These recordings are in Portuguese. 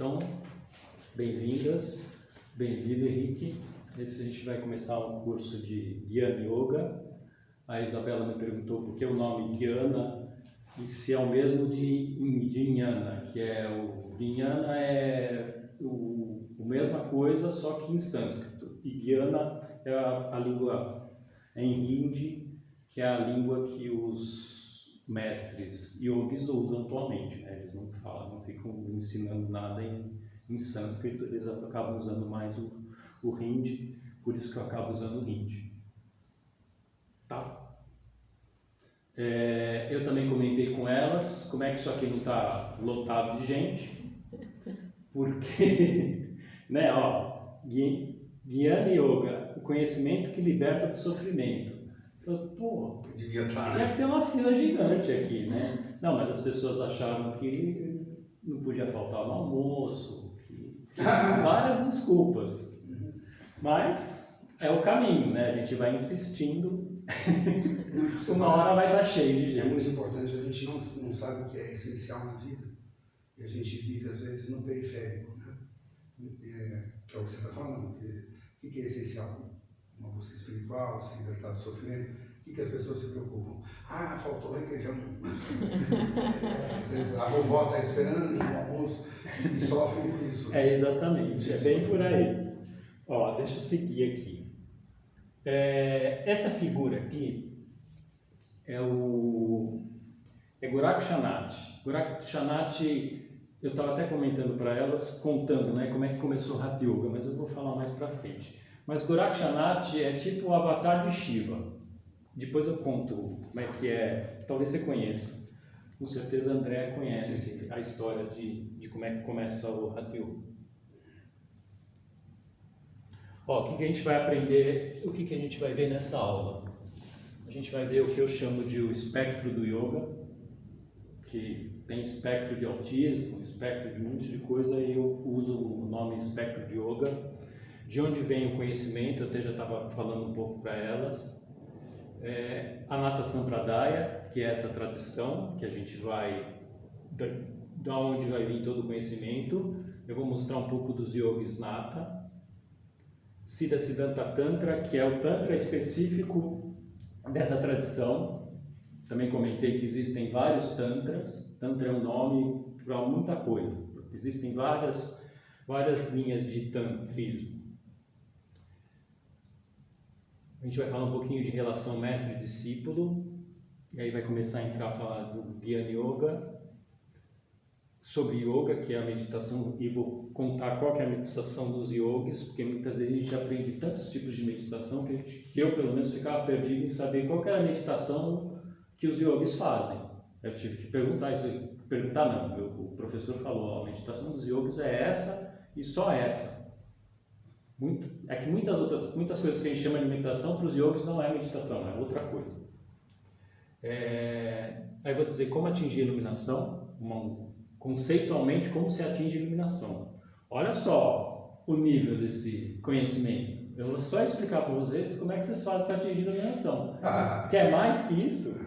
Então, bem-vindas, bem-vindo, Henrique. Esse a gente vai começar um curso de Jnana Yoga. A Isabela me perguntou por que o nome Jnana e se é o mesmo de Jnana, que é o Jnana é a mesma coisa, só que em sânscrito. E Jnana é a língua em Hindi, que é a língua que os mestres yogis usam atualmente, né? Eles não falam, não ficam ensinando nada em sânscrito, eles acabam usando mais o Hindi, por isso que eu acabo usando o Hindi. Tá? Eu também comentei com elas como é que isso aqui não está lotado de gente, porque, né, ó, Jnana Yoga, o conhecimento que liberta do sofrimento. Eu, pô, devia ter uma fila gigante aqui, né? Não, mas as pessoas acharam que não podia faltar no almoço, que várias desculpas. Mas é o caminho, né? A gente vai insistindo, uma hora vai estar cheio de gente. É muito importante, a gente não sabe o que é essencial na vida e a gente vive às vezes no periférico, né? Que é o que você está falando, o que é essencial? Uma busca espiritual, se libertar do sofrimento. O que as pessoas se preocupam? Ah, faltou requeijão. Às vezes a vovó está esperando o almoço e sofrem por isso. Exatamente, é bem por aí. Ó, deixa eu seguir aqui. Essa figura aqui é Gorakshanath. Gorakshanath, eu estava até comentando para elas, contando, né, como é que começou o Hatha Yoga, mas eu vou falar mais para frente. Mas Gorakshanath é tipo o avatar de Shiva. Depois eu conto como é que é, talvez você conheça. Com certeza a Andrea conhece a história de como é que começa o Hatha Yoga. Ó, o que a gente vai aprender, o que a gente vai ver nessa aula? A gente vai ver o que eu chamo de o espectro do yoga, que tem espectro de autismo, espectro de um monte de coisa, e eu uso o nome espectro de yoga. De onde vem o conhecimento, eu até já estava falando um pouco para elas. Anata Sampradaya, que é essa tradição que a gente vai, da onde vai vir todo o conhecimento. Eu vou mostrar um pouco dos yogis Nata. Siddha Siddhanta Tantra, que é o Tantra específico dessa tradição. Também comentei que existem vários Tantras. Tantra é um nome para muita coisa. Existem várias linhas de Tantrismo. A gente vai falar um pouquinho de relação mestre-discípulo. E aí vai começar a entrar a falar do Jnana Yoga. Sobre yoga, que é a meditação, e vou contar qual que é a meditação dos yogis, porque muitas vezes a gente aprende tantos tipos de meditação que eu, pelo menos, ficava perdido em saber qual que era a meditação que os yogis fazem. Eu tive que perguntar isso. Perguntar não, o professor falou, a meditação dos yogis é essa e só essa. É que muitas coisas que a gente chama de meditação, para os yogis não é meditação, é outra coisa. Aí eu vou dizer como atingir a iluminação, conceitualmente como se atinge a iluminação. Olha só o nível desse conhecimento. Eu vou só explicar para vocês como é que vocês fazem para atingir a iluminação. Quer mais que isso?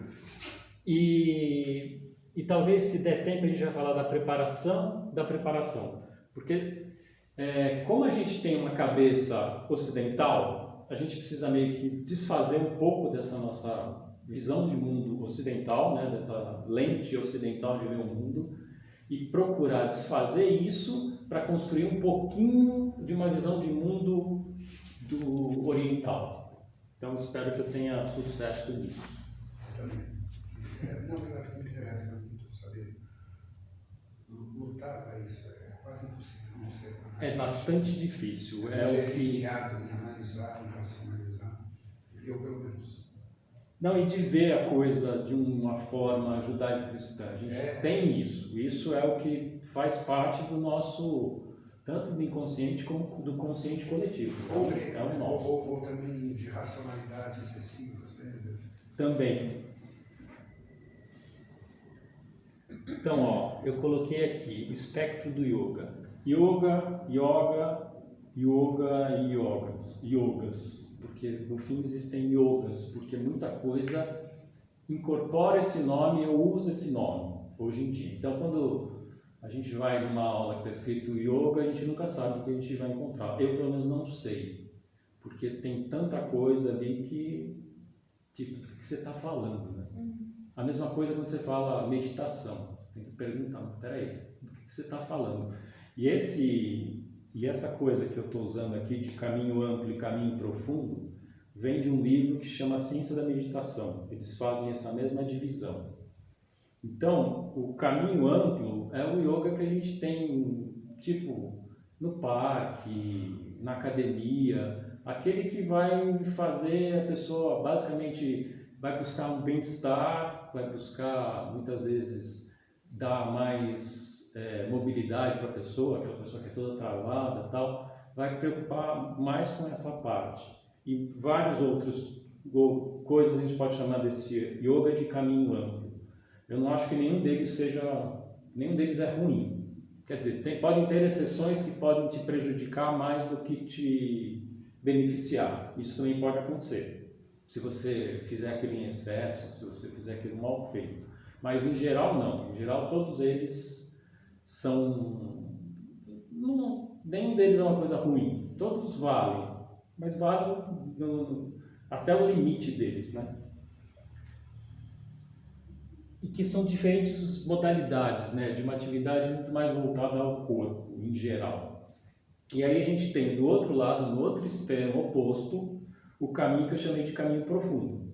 E talvez, se der tempo, a gente vai falar da preparação. Porque como a gente tem uma cabeça ocidental, a gente precisa meio que desfazer um pouco dessa nossa visão de mundo ocidental, né, dessa lente ocidental de ver o mundo, e procurar desfazer isso para construir um pouquinho de uma visão de mundo do oriental. Então, espero que eu tenha sucesso nisso. Também. Na verdade, me interessa muito saber lutar para isso. É quase impossível não ser. É bastante difícil. É viciado em analisar, em racionalizar. Eu, pelo menos. Não, e de ver a coisa de uma forma judaico-cristã. A gente tem isso. Isso é o que faz parte do nosso, tanto do inconsciente como do consciente coletivo. É o nosso. Ou também de racionalidade excessiva, às vezes. Também. Então, ó, eu coloquei aqui o espectro do yoga. Yoga e yogas. Porque no fim existem yogas, porque muita coisa incorpora esse nome, eu uso esse nome hoje em dia. Então, quando a gente vai numa aula que está escrito yoga, a gente nunca sabe o que a gente vai encontrar. Eu, pelo menos, não sei, porque tem tanta coisa ali que, tipo, do que você está falando, né? A mesma coisa quando você fala meditação. Você tem que perguntar, peraí, do que você está falando? E essa coisa que eu estou usando aqui de caminho amplo e caminho profundo vem de um livro que chama Ciência da Meditação. Eles fazem essa mesma divisão. Então, o caminho amplo é o yoga que a gente tem, tipo, no parque, na academia, aquele que vai fazer a pessoa, basicamente, vai buscar um bem-estar, vai buscar, muitas vezes, dar mais mobilidade para a pessoa, aquela pessoa que é toda travada e tal, vai preocupar mais com essa parte. E vários outros coisas a gente pode chamar desse yoga de caminho amplo. Eu não acho que nenhum deles é ruim. Quer dizer, podem ter exceções que podem te prejudicar mais do que te beneficiar. Isso também pode acontecer. Se você fizer aquilo em excesso, se você fizer aquilo mal feito. Mas em geral não. Em geral todos eles nenhum deles é uma coisa ruim. Todos valem. Mas valem até o limite deles, né? E que são diferentes modalidades, né, de uma atividade muito mais voltada ao corpo, em geral. E aí a gente tem do outro lado, no outro extremo oposto, o caminho que eu chamei de caminho profundo,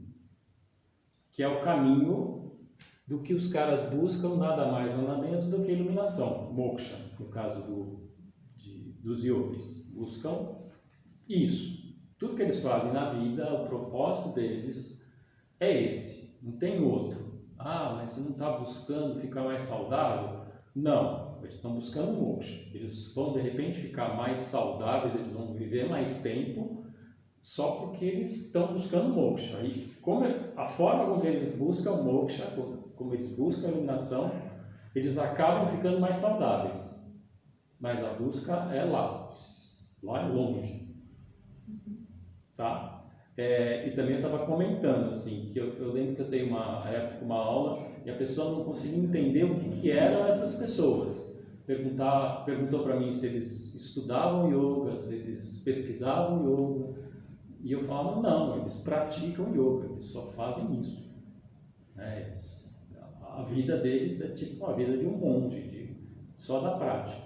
que é o caminho do que os caras buscam nada mais, nada menos do que iluminação, moksha, no caso dos yogis. Buscam isso. Tudo que eles fazem na vida, o propósito deles é esse, não tem outro. Ah, mas você não está buscando ficar mais saudável? Não, eles estão buscando moksha. Eles vão de repente ficar mais saudáveis, eles vão viver mais tempo só porque eles estão buscando moksha. E a forma como eles buscam moksha, como eles buscam a iluminação, eles acabam ficando mais saudáveis. Mas a busca é lá longe. Tá? E também eu estava comentando assim, que eu lembro que eu dei uma aula e a pessoa não conseguia entender o que eram essas pessoas. Perguntou para mim se eles estudavam yoga, se eles pesquisavam yoga, e eu falava, não, eles praticam yoga, eles só fazem isso. A vida deles é tipo a vida de um monge, só da prática.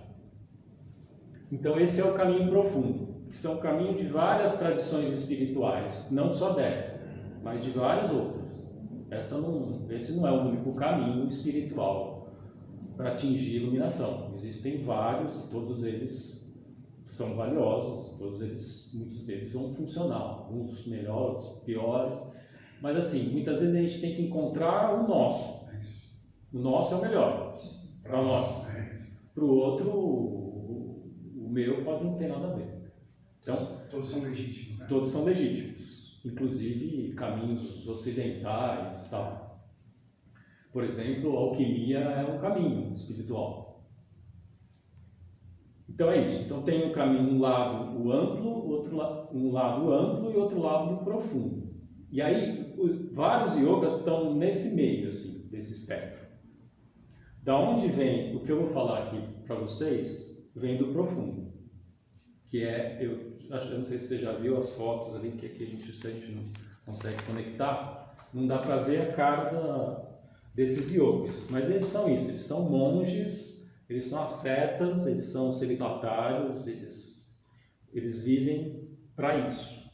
Então esse é o caminho profundo, que são o caminho de várias tradições espirituais, não só dessa, mas de várias outras. Esse não é o único caminho espiritual para atingir a iluminação. Existem vários e todos eles são valiosos, muitos deles vão funcionar, alguns melhores, piores, mas assim, muitas vezes a gente tem que encontrar o nosso. O nosso é o melhor para nós. Para o outro, o meu pode não ter nada a ver. Então, todos são legítimos, né? Todos são legítimos, inclusive caminhos ocidentais e tal. Por exemplo, a alquimia é um caminho espiritual. Então é isso. Então tem um lado o amplo, um lado amplo e outro lado profundo. E aí vários yogas estão nesse meio, assim, desse espectro. Da onde vem o que eu vou falar aqui para vocês? Vem do profundo, que eu não sei se você já viu as fotos ali, que aqui se a gente não consegue conectar, não dá para ver a cara desses yogis, mas eles são isso, eles são monges, eles são ascetas, eles são celibatários, eles vivem para isso.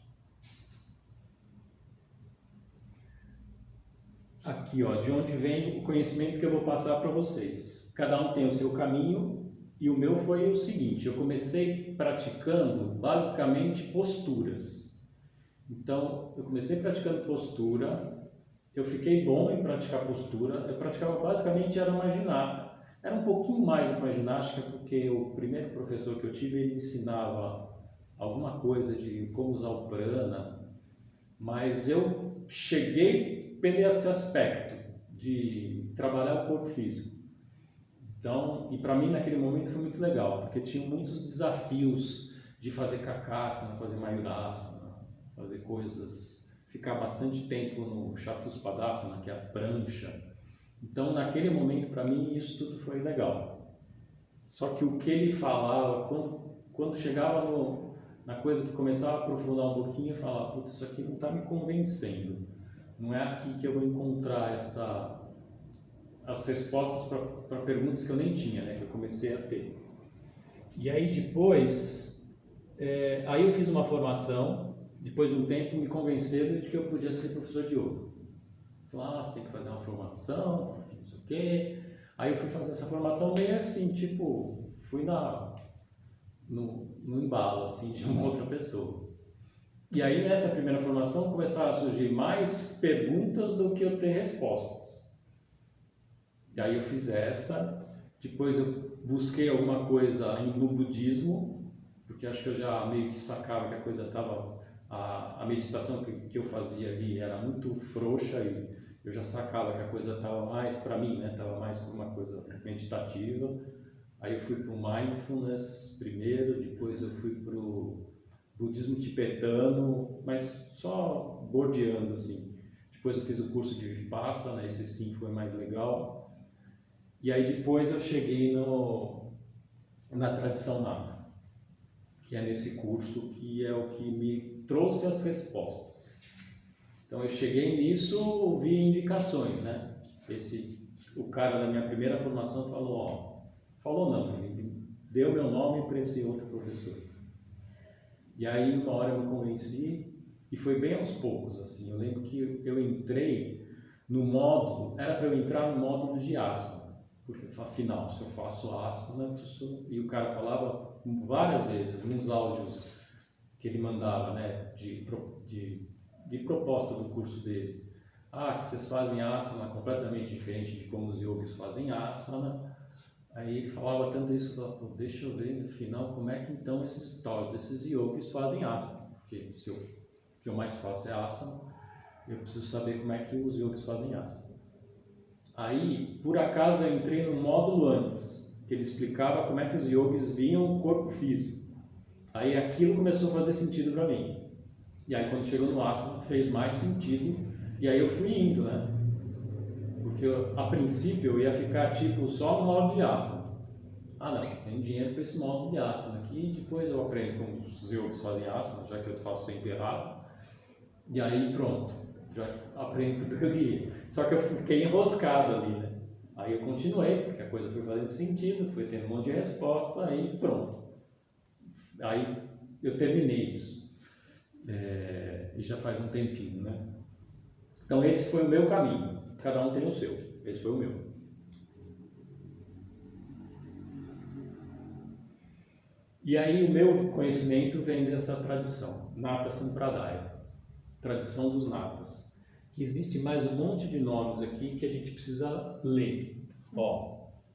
Aqui, ó, de onde vem o conhecimento que eu vou passar para vocês. Cada um tem o seu caminho e o meu foi o seguinte, eu comecei praticando basicamente posturas. Então, eu comecei praticando postura, eu fiquei bom em praticar postura, eu praticava basicamente era uma ginástica. Era um pouquinho mais do que uma ginástica, porque o primeiro professor que eu tive, ele ensinava alguma coisa de como usar o prana, mas eu cheguei pelo esse aspecto de trabalhar o corpo físico. Então, e para mim naquele momento foi muito legal, porque tinha muitos desafios de fazer kakasana, fazer mayurasana, fazer coisas, ficar bastante tempo no chatuspadasana, que é a prancha. Então, naquele momento, para mim, isso tudo foi legal. Só que o que ele falava, quando chegava na coisa que começava a aprofundar um pouquinho, eu falava, putz, isso aqui não está me convencendo. Não é aqui que eu vou encontrar as respostas para perguntas que eu nem tinha, né, que eu comecei a ter. E aí depois, aí eu fiz uma formação, depois de um tempo me convenceram de que eu podia ser professor de yoga. Falaram, você tem que fazer uma formação, porque não sei o quê. Aí eu fui fazer essa formação meio assim, tipo, fui no embalo, assim, de uma outra pessoa. E aí nessa primeira formação começaram a surgir mais perguntas do que eu ter respostas. E aí eu fiz essa, depois eu busquei alguma coisa no budismo, porque acho que eu já meio que sacava que a coisa estava... A meditação que eu fazia ali era muito frouxa e eu já sacava que a coisa estava mais, para mim, né, estava mais como uma coisa meditativa. Aí eu fui para o Mindfulness primeiro, depois eu fui para o budismo tibetano, mas só bordeando assim. Depois eu fiz o curso de Vipassana, esse sim foi mais legal. E aí depois eu cheguei na tradição nata, que é nesse curso que é o que me trouxe as respostas. Então eu cheguei nisso via indicações, né? O cara da minha primeira formação falou não, ele deu meu nome para esse outro professor. E aí uma hora eu me convenci e foi bem aos poucos, assim. Eu lembro que eu entrei no módulo, era para eu entrar no módulo de asana, porque afinal, se eu faço asana, e o cara falava várias vezes nos áudios que ele mandava, né, de proposta do curso dele, que vocês fazem asana completamente diferente de como os yogis fazem asana. Aí ele falava tanto isso, eu falava, deixa eu ver no final como é que então esses tais desses yogis fazem asana, porque o que eu mais faço é asana, eu preciso saber como é que os yogis fazem asana. Aí, por acaso, eu entrei no módulo antes, que ele explicava como é que os yogis viam o corpo físico. Aí aquilo começou a fazer sentido para mim. E aí quando chegou no asana fez mais sentido, e aí eu fui indo, né? Porque a princípio eu ia ficar tipo só no módulo de asana. Não, tem dinheiro para esse módulo de asana aqui, depois eu aprendo como os yogis fazem asana, já que eu faço sempre errado. E aí pronto, já aprendo tudo que eu queria. Só que eu fiquei enroscado ali, né? Aí eu continuei, porque a coisa foi fazendo sentido, foi tendo um monte de resposta, aí pronto. Aí eu terminei isso. E já faz um tempinho, né? Então esse foi o meu caminho. Cada um tem o seu. Esse foi o meu. E aí o meu conhecimento vem dessa tradição, Nata Sampradaya, tradição dos natas, que existe mais um monte de nomes aqui que a gente precisa ler.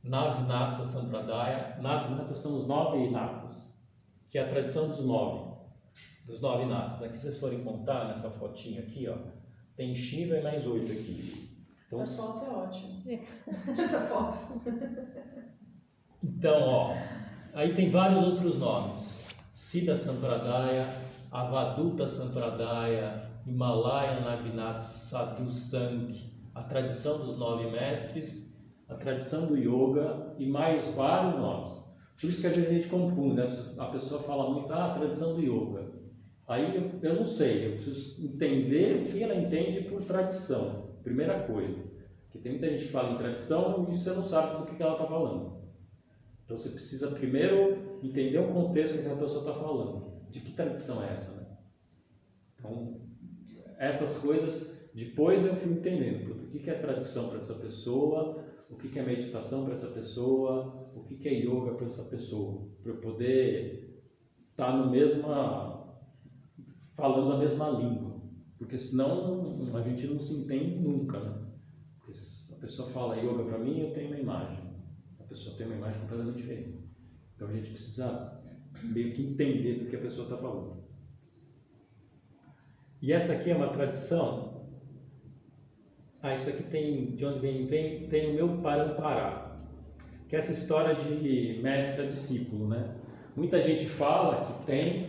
Navnata Sampradaya. Navnata são os 9 natas, que é a tradição dos 9 natas. Aqui vocês forem contar nessa fotinha aqui, tem Shiva e mais 8 aqui. Então, essa foto é ótima. Essa foto. Então, aí tem vários outros nomes. Siddha Sampradaya, Avaduta Sampradaya, Himalaya Navnata Sadhu Sangh, a tradição dos 9 mestres, a tradição do yoga e mais vários nomes. Por isso que às vezes a gente confunde, né? A pessoa fala muito, a tradição do yoga. Aí eu não sei, eu preciso entender o que ela entende por tradição, primeira coisa. Porque tem muita gente que fala em tradição e você não sabe do que ela está falando. Então você precisa primeiro entender o contexto que aquela pessoa está falando. De que tradição é essa, né? Então, essas coisas, depois eu fui entendendo o que é tradição para essa pessoa, o que é meditação para essa pessoa, o que é yoga para essa pessoa, para eu poder estar falando a mesma língua, porque senão a gente não se entende nunca, né? Porque se a pessoa fala yoga para mim, eu tenho uma imagem, a pessoa tem uma imagem completamente diferente. Então a gente precisa meio que entender do que a pessoa está falando. E essa aqui é uma tradição. Isso aqui tem, de onde vem tem o meu Parampará, que é essa história de mestre a discípulo, né? Muita gente fala que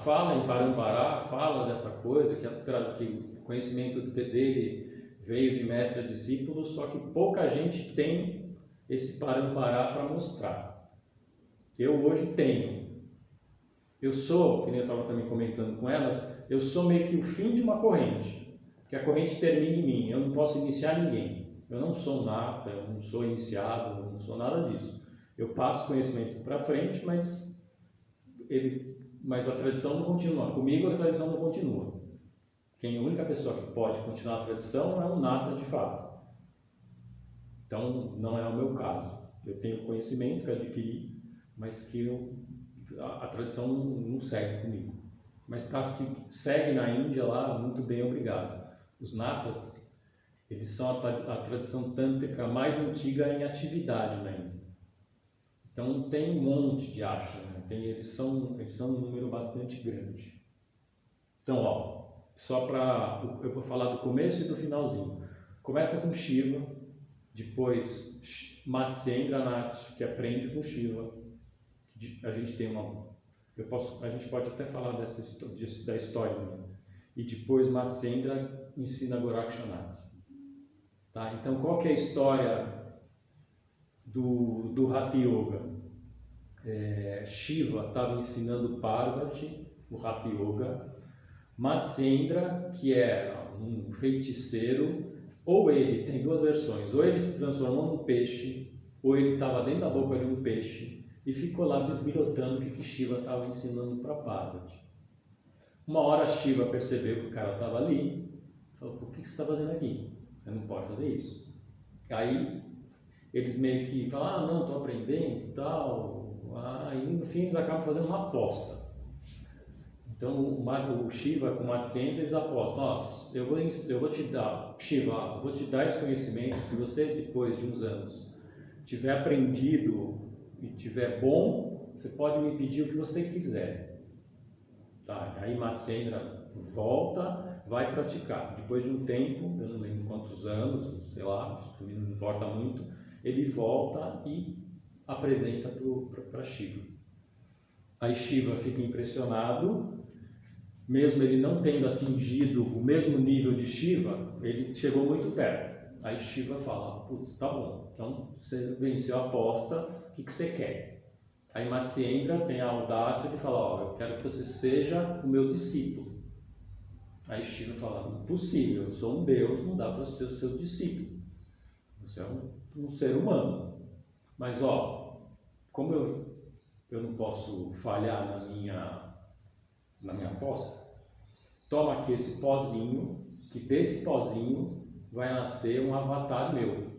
fala em Parampará, fala dessa coisa, que o conhecimento dele veio de mestre a discípulo, só que pouca gente tem esse Parampará para mostrar. Eu hoje tenho. Eu sou, que nem eu estava também comentando com elas, eu sou meio que o fim de uma corrente, que a corrente termina em mim, eu não posso iniciar ninguém. Eu não sou nata, eu não sou iniciado, eu não sou nada disso. Eu passo conhecimento para frente, mas a tradição não continua. Comigo a tradição não continua. A única pessoa que pode continuar a tradição é um nata de fato. Então não é o meu caso. Eu tenho conhecimento que eu adquiri, mas que a tradição não segue comigo. Mas segue na Índia lá, muito bem, obrigado. Os natas, eles são a tradição tântrica mais antiga em atividade na Índia. Então tem um monte de ashram, né? Eles são um número bastante grande. Então, eu vou falar do começo e do finalzinho. Começa com Shiva, depois Matsyendra Nath, que aprende com Shiva. A gente tem a gente pode até falar da história, né? E depois Matsyendra ensina Gorakshanath. Tá? Então, qual que é a história do Hatha Yoga? Shiva estava ensinando Parvati o Hatha Yoga. Matsyendra, que era um feiticeiro, ou ele tem duas versões, ou ele se transformou num peixe, ou ele estava dentro da boca de um peixe e ficou lá bisbilhotando o que Shiva estava ensinando para Parvati. Uma hora Shiva percebeu que o cara estava ali, falou: por que você está fazendo aqui? Você não pode fazer isso. Aí eles meio que falam: não, estou aprendendo e tal. Aí no fim eles acabam fazendo uma aposta. Então o Shiva com o Matsyendra, eles apostam: eu vou te dar, Shiva, eu vou te dar esse conhecimento, se você depois de uns anos tiver aprendido e tiver bom, você pode me pedir o que você quiser. Tá? Aí Matsyendra volta, vai praticar. Depois de um tempo, eu não lembro quantos anos, sei lá, isso não importa muito, ele volta e apresenta para Shiva. Aí Shiva fica impressionado, mesmo ele não tendo atingido o mesmo nível de Shiva, ele chegou muito perto. Aí Shiva fala: putz, tá bom, então você venceu a aposta, o que você quer? Aí Matsyendra tem a audácia de falar: eu quero que você seja o meu discípulo. Aí Shiva fala: impossível, eu sou um deus, não dá para ser o seu discípulo. Você é um ser humano. Mas como eu não posso falhar na minha aposta, toma aqui esse pozinho, que desse pozinho vai nascer um avatar meu.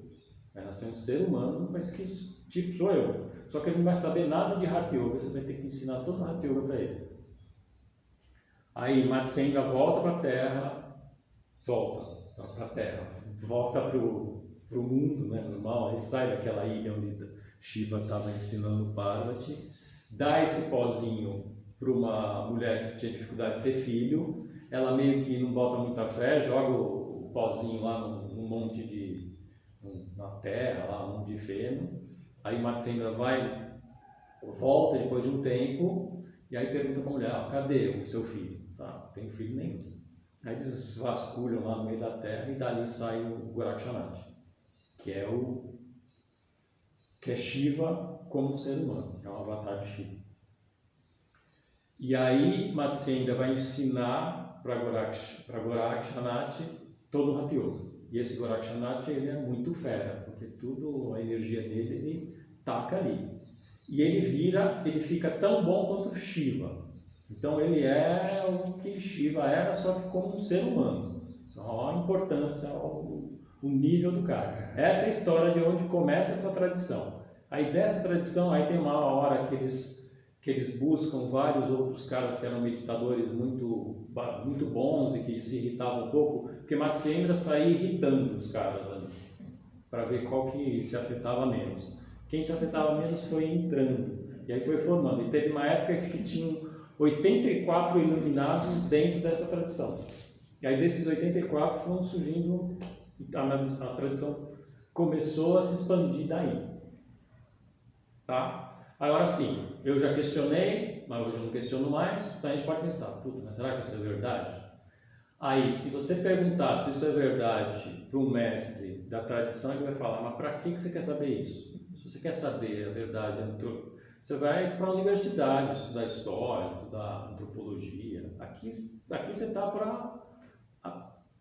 Vai nascer um ser humano, mas que tipo sou eu. Só que ele não vai saber nada de Hatha Yoga, você vai ter que ensinar todo o Hatha Yoga para ele. Aí Matsyendra volta para a Terra, volta para o mundo, né, normal, aí sai daquela ilha onde Shiva estava ensinando Parvati, dá esse pozinho para uma mulher que tinha dificuldade de ter filho, ela meio que não bota muita fé, joga o pozinho lá num monte na terra, lá um monte de feno. Aí Matsyendra volta depois de um tempo e aí pergunta para a mulher: cadê o seu filho? Tá, não tem filho nenhum. Aí eles vasculham lá no meio da terra e dali sai o Gorakshanath, que é Shiva como um ser humano, que é um avatar de Shiva. E aí Matsyendra vai ensinar para Gorakshanath todo o Hatha Yoga. E esse Gorakshanath, ele é muito fera, porque a energia dele, ele taca ali. E ele fica tão bom quanto Shiva. Então ele é o que Shiva era, só que como um ser humano. Então olha a importância, o nível do cara. Essa é a história de onde começa essa tradição. Aí dessa tradição, aí tem uma hora que eles buscam vários outros caras que eram meditadores muito, muito bons e que se irritavam um pouco, porque Matsyendra saía irritando os caras ali, para ver qual que se afetava menos. Quem se afetava menos foi entrando, e aí foi formando. E teve uma época que tinham 84 iluminados dentro dessa tradição. E aí desses 84 foram surgindo, a tradição começou a se expandir daí. Tá? Agora sim, eu já questionei, mas hoje eu não questiono mais, então a gente pode pensar: puta, mas será que isso é verdade? Aí, se você perguntar se isso é verdade para um mestre da tradição, ele vai falar: mas para que você quer saber isso? Se você quer saber a verdade, Você vai para a universidade estudar história, estudar antropologia. Aqui você está para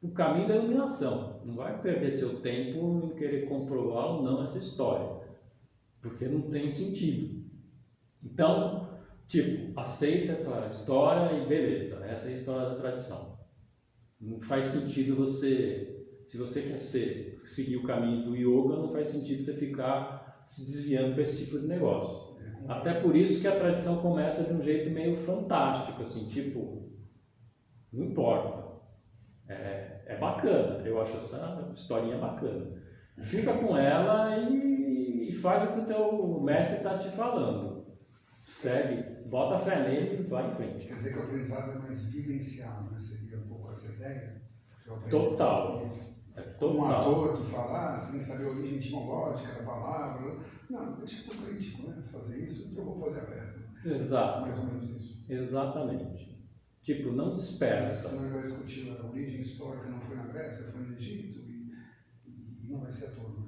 o caminho da iluminação. Não vai perder seu tempo em querer comprovar ou não essa história, porque não tem sentido. Então, tipo, aceita essa história e beleza, essa é a história da tradição. Não faz sentido se você quer seguir o caminho do yoga, não faz sentido você ficar se desviando para esse tipo de negócio. Até por isso que a tradição começa de um jeito meio fantástico, assim, tipo, não importa. É bacana, eu acho essa historinha bacana. Fica com ela e faz o que o teu mestre está te falando. Segue, bota fé nele e vai em frente. Quer dizer que o aprendizado é mais vivencial, né? Seria um pouco essa ideia? Total. Total. Um ator que fala, sem saber a origem etimológica da palavra. Não, deixa eu crítico, né? Fazer isso que eu vou fazer a perna. Exato. Mais ou menos isso. Exatamente. Tipo, não dispersa. Senão ele vai discutir a origem histórica, não foi na Grécia, foi no Egito, e não vai ser ator, né?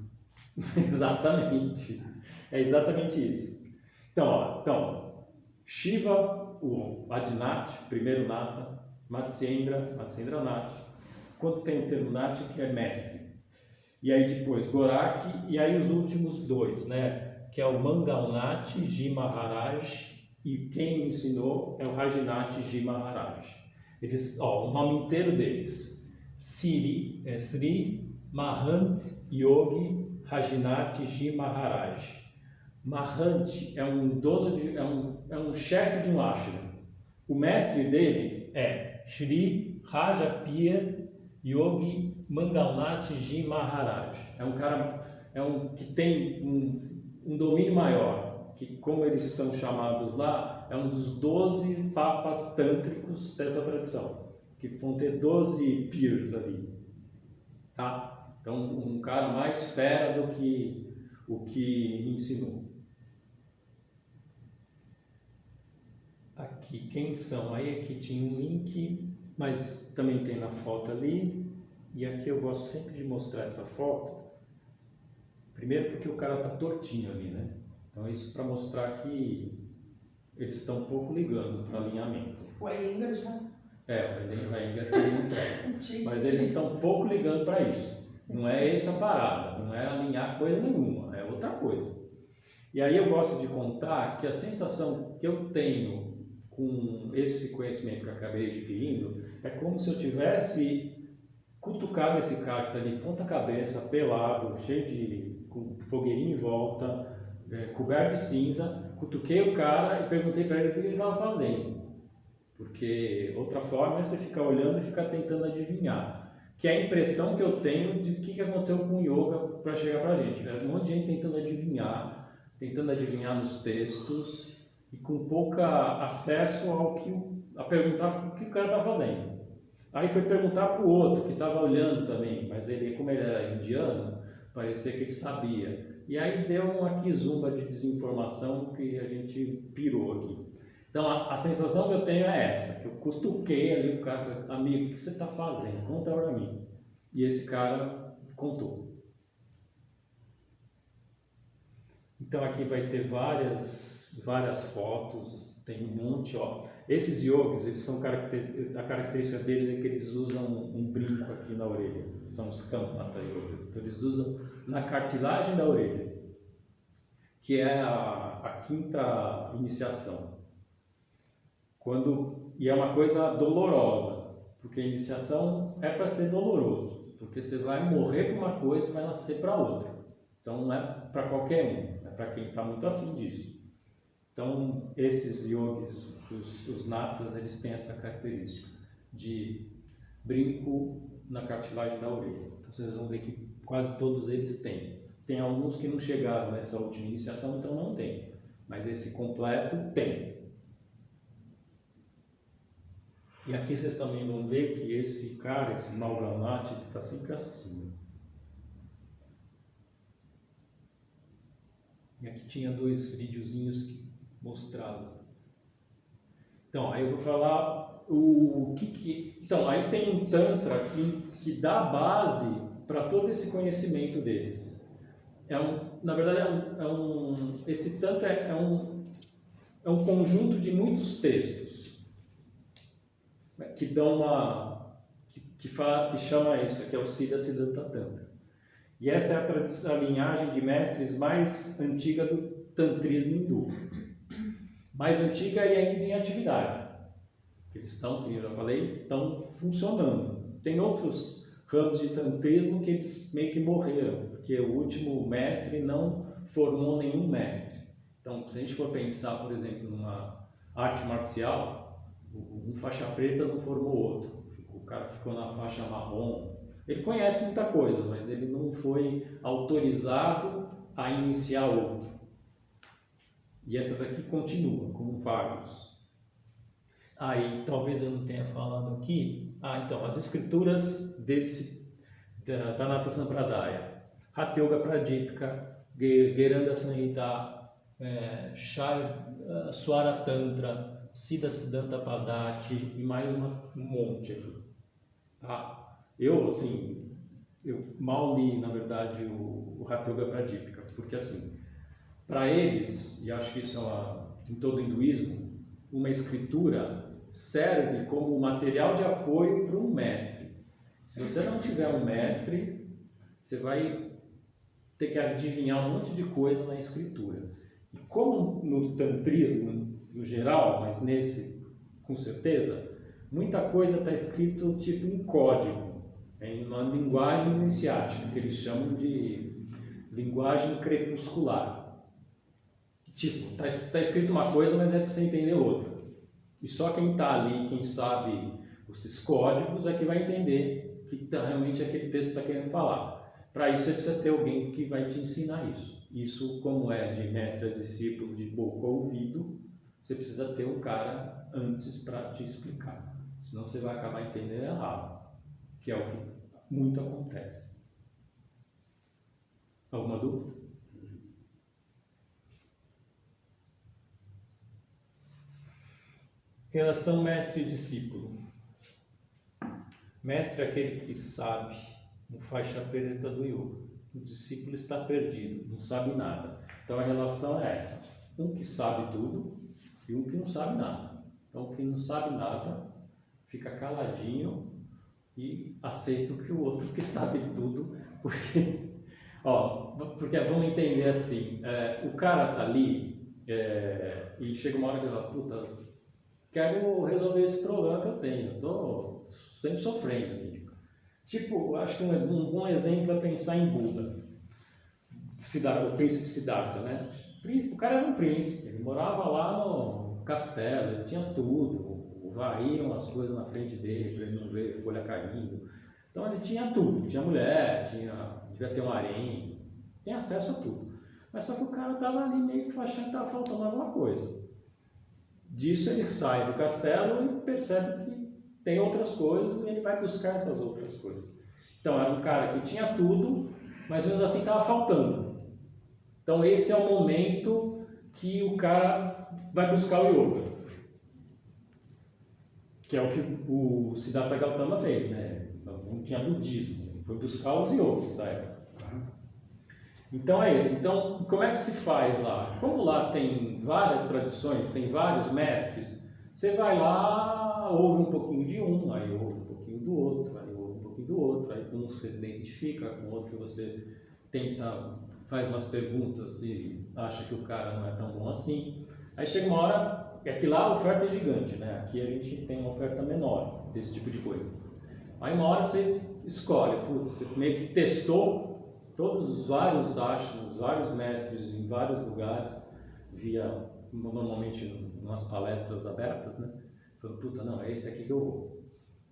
Exatamente. É exatamente isso. Então, Shiva, o Adinat, primeiro Nata, Matsyendra Nat. Quando tem o termo Nat, que é mestre. E aí depois Gorak, e aí os últimos dois, né? Que é o Mangalnat Ji Maharaj, e quem me ensinou é o Rajinath Ji Maharaj. Eles, o nome inteiro deles, Sri Mahant Yogi Rajinath Ji Maharaj. Mahant é um dono é um chefe de um ashram. O mestre dele é Sri Rajapir Yogi Mangalnath Ji Maharaj. É um cara que tem um domínio maior, que como eles são chamados lá, é um dos 12 papas tântricos dessa tradição, que vão ter 12 peers ali, tá? Então, um cara mais fera do que o que me ensinou. Aqui, quem são? Aí aqui tinha um link, mas também tem na foto ali. E aqui eu gosto sempre de mostrar essa foto. Primeiro porque o cara tá tortinho ali, né? Então isso para mostrar que eles estão um pouco ligando para alinhamento. O Iyengar já. O Iyengar tem um treco. Mas eles estão um pouco ligando para isso. Não é essa a parada, não é alinhar coisa nenhuma, é outra coisa. E aí eu gosto de contar que a sensação que eu tenho com esse conhecimento que eu acabei adquirindo é como se eu tivesse cutucado esse cara que está ali ponta cabeça, pelado, cheio com fogueirinho em volta, coberto de cinza, cutuquei o cara e perguntei para ele o que ele estava fazendo. Porque outra forma é você ficar olhando e ficar tentando adivinhar. Que é a impressão que eu tenho de o que aconteceu com o yoga para chegar para a gente. Um monte de gente tentando adivinhar nos textos e com pouca acesso a perguntar o que o cara está fazendo. Aí foi perguntar para o outro que estava olhando também, mas como ele era indiano, parecia que ele sabia. E aí deu uma quizumba de desinformação que a gente pirou aqui. Então a sensação que eu tenho é essa, que eu cutuquei ali o cara e falei, amigo, o que você está fazendo? Conta para mim. E esse cara contou. Então aqui vai ter várias fotos, tem um monte, Esses yogis, eles são a característica deles é que eles usam um brinco aqui na orelha. São os Kampata yogis. Então eles usam na cartilagem da orelha, que é a quinta iniciação. E é uma coisa dolorosa, porque a iniciação é para ser doloroso, porque você vai morrer para uma coisa e vai nascer para outra. Então não é para qualquer um, é para quem está muito afim disso. Então esses yogis, os natas, eles têm essa característica de brinco na cartilagem da orelha. Então vocês vão ver que quase todos eles têm. Tem alguns que não chegaram nessa última iniciação, então não tem. Mas esse completo tem. E aqui vocês também vão ver que esse cara, esse Mangalnath, ele está sempre acima. E aqui tinha 2 videozinhos que mostravam. Então, aí eu vou falar o que... Então, aí tem um Tantra que dá base para todo esse conhecimento deles. Na verdade, esse Tantra é um conjunto de muitos textos que dão que chama isso, que é o Siddha Siddhanta Tantra. E essa é a linhagem de mestres mais antiga do tantrismo hindu. Mais antiga e ainda em atividade. Eles estão, como eu já falei, estão funcionando. Tem outros ramos de tantrismo que eles meio que morreram, porque o último mestre não formou nenhum mestre. Então, se a gente for pensar, por exemplo, numa arte marcial, um faixa preta não formou outro. O cara ficou na faixa marrom. Ele conhece muita coisa, mas ele não foi autorizado a iniciar outro. E essa daqui continua, como vários. Aí, talvez eu não tenha falado aqui. Então, as escrituras da Nata Sampradaya. Hatha Yoga Pradipika, Gheranda Samhita, Swara Tantra, Siddha Siddhanta Padati e mais um monte aqui. Tá? Eu mal li, na verdade, o Hatha Yoga Pradipika, porque assim, para eles, e acho que isso em todo o hinduísmo, uma escritura serve como material de apoio para um mestre. Se você não tiver um mestre, você vai ter que adivinhar um monte de coisa na escritura. E como no tantrismo, no geral, mas nesse, com certeza, muita coisa está escrito tipo em código, em uma linguagem iniciática, que eles chamam de linguagem crepuscular. Tipo, está escrito uma coisa, mas é para você entender outra. E só quem está ali, quem sabe esses códigos, é que vai entender o que realmente aquele texto está querendo falar. Para isso, você precisa ter alguém que vai te ensinar isso. Isso, como é de mestre a discípulo, de boca a ouvido, você precisa ter um cara antes para te explicar. Senão você vai acabar entendendo errado, que é o que muito acontece. Alguma dúvida? Relação mestre e discípulo. Mestre é aquele que sabe, no faixa preta do yoga. O discípulo está perdido, não sabe nada. Então a relação é essa: um que sabe tudo e um que não sabe nada. Então o que não sabe nada fica caladinho e aceita o que o outro que sabe tudo, porque vamos entender assim, o cara tá ali e chega uma hora que ele fala, puta, quero resolver esse problema que eu tenho, eu tô sempre sofrendo aqui. Tipo, acho que um bom exemplo é pensar em Buda, o príncipe Siddhartha, né? O cara era um príncipe, ele morava lá no castelo, ele tinha tudo, varriam as coisas na frente dele para ele não ver folha caindo. Então ele tinha tudo, tinha mulher, devia ter um harém, tem acesso a tudo. Mas só que o cara estava ali meio que achando que estava faltando alguma coisa. Disso ele sai do castelo e percebe que tem outras coisas e ele vai buscar essas outras coisas. Então era um cara que tinha tudo, mas mesmo assim estava faltando. Então esse é o momento que o cara vai buscar o yoga, que é o que o Siddhartha Gautama fez, né? Não tinha budismo, ele foi buscar os yogis da época. Então é isso. Então como é que se faz lá? Como lá tem várias tradições, tem vários mestres, você vai lá, ouve um pouquinho de um, aí ouve um pouquinho do outro, aí ouve um pouquinho do outro, aí com um você se identifica, com outro você faz umas perguntas e acha que o cara não é tão bom assim. Aí chega uma hora, que lá a oferta é gigante, né? Aqui a gente tem uma oferta menor desse tipo de coisa. Aí uma hora você escolhe, você meio que testou todos os vários ashramas, vários mestres em vários lugares, normalmente em umas palestras abertas, né? Falando, puta, não, é esse aqui que eu vou.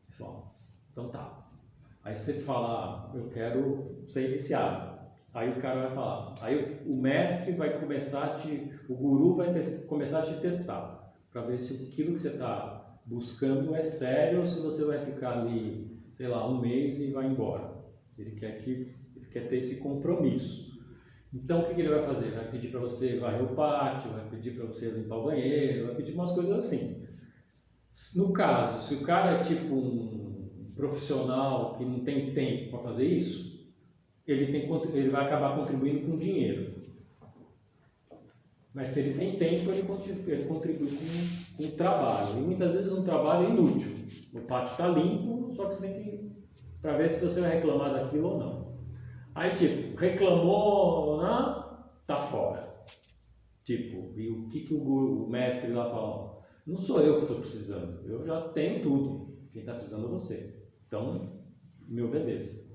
Pessoal, então tá. Aí você fala, eu quero ser iniciado. Aí o cara vai falar, aí o mestre vai começar o guru vai começar a te testar, para ver se aquilo que você está buscando é sério ou se você vai ficar ali, sei lá, um mês e vai embora. Ele quer ter esse compromisso. Então o que ele vai fazer? Vai pedir para você varrer o pátio, vai pedir para você limpar o banheiro, vai pedir umas coisas assim. No caso, se o cara é tipo um profissional que não tem tempo para fazer isso, ele vai acabar contribuindo com dinheiro. Mas se ele tem tempo, ele contribui com o trabalho. E muitas vezes um trabalho é inútil. O pátio está limpo, só que você tem que para ver se você vai reclamar daquilo ou não. Aí, tipo, reclamou, não, tá fora. Tipo, e o que o mestre lá fala? Não sou eu que estou precisando, eu já tenho tudo. Quem está precisando é você. Então, me obedeça.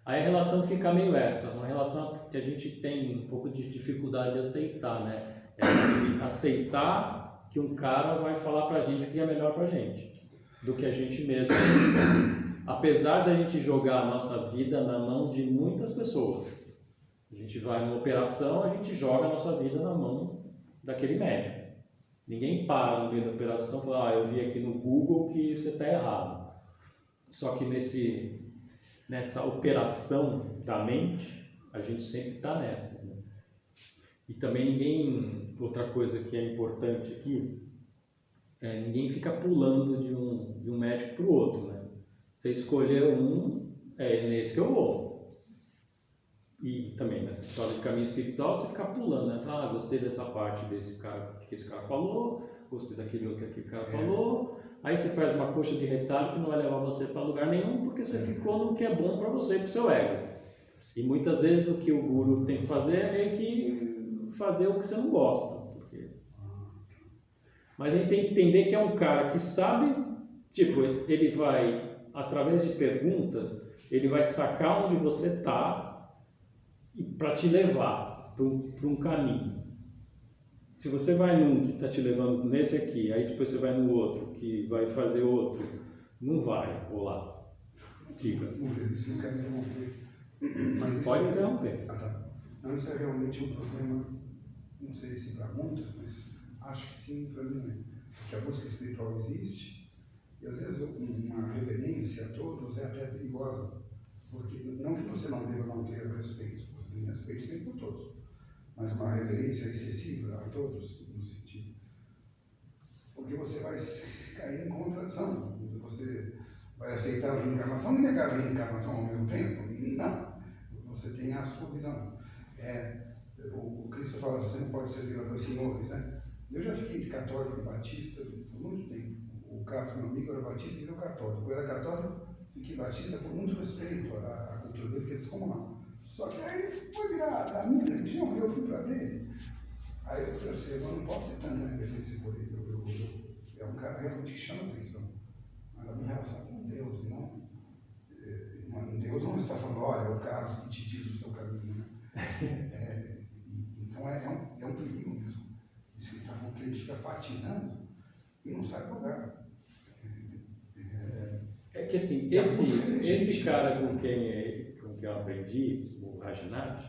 Aí a relação fica meio essa, uma relação que a gente tem um pouco de dificuldade de aceitar, né? É aceitar que um cara vai falar pra gente o que é melhor pra gente, do que a gente mesmo. Apesar da gente jogar a nossa vida na mão de muitas pessoas. A gente vai numa operação, a gente joga a nossa vida na mão daquele médico. Ninguém para no meio da operação e fala, eu vi aqui no Google que você está errado. Só que nessa operação da mente, a gente sempre está nessas, né? E também outra coisa que é importante aqui, ninguém fica pulando de um médico para o outro, né? Você escolheu é nesse que eu vou. E também nessa história de caminho espiritual, você fica pulando, né? Fala, gostei dessa parte desse cara, que esse cara falou, gostei daquele outro que aquele cara falou. Aí você faz uma coxa de retalho que não vai levar você para lugar nenhum, porque você ficou no que é bom para você e para o seu ego. E muitas vezes o que o guru tem que fazer é meio que fazer o que você não gosta. Mas a gente tem que entender que é um cara que sabe, tipo, ele vai, através de perguntas, ele vai sacar onde você está para te levar para um caminho. Se você vai num que está te levando nesse aqui, aí depois você vai no outro, que vai fazer outro, não vai rolar. Diga. Isso não quer me interromper. Mas pode interromper. Não, isso é realmente um problema, não sei se para muitos, mas acho que sim para mim, né? Que a busca espiritual existe e às vezes uma reverência a todos é até perigosa, porque não que você não deva não ter respeito, você tem respeito sempre por todos, mas uma reverência excessiva a todos, no sentido, porque você vai cair em contradição, você vai aceitar a reencarnação e negar a reencarnação ao mesmo tempo, e não, você tem a sua visão. O Cristo fala, você não pode servir a dois senhores, né? Eu já fiquei de católico e batista por muito tempo. O Carlos, meu amigo, era batista e virou católico. Eu era católico, fiquei batista por muito respeito à cultura dele, que é descomunal. Só que aí foi virar a minha religião, eu fui para dele. Aí eu percebo, eu não posso ter tanta reverência por ele. É um cara realmente que chama atenção. Mas a minha relação com Deus, e não. Deus não está falando, olha, é o Carlos que te diz o seu caminho, né? Então é um perigo mesmo. Isso que ele está falando, que ele fica patinando e não sai do lugar. É que assim, esse cara com quem eu aprendi, o Rajnath,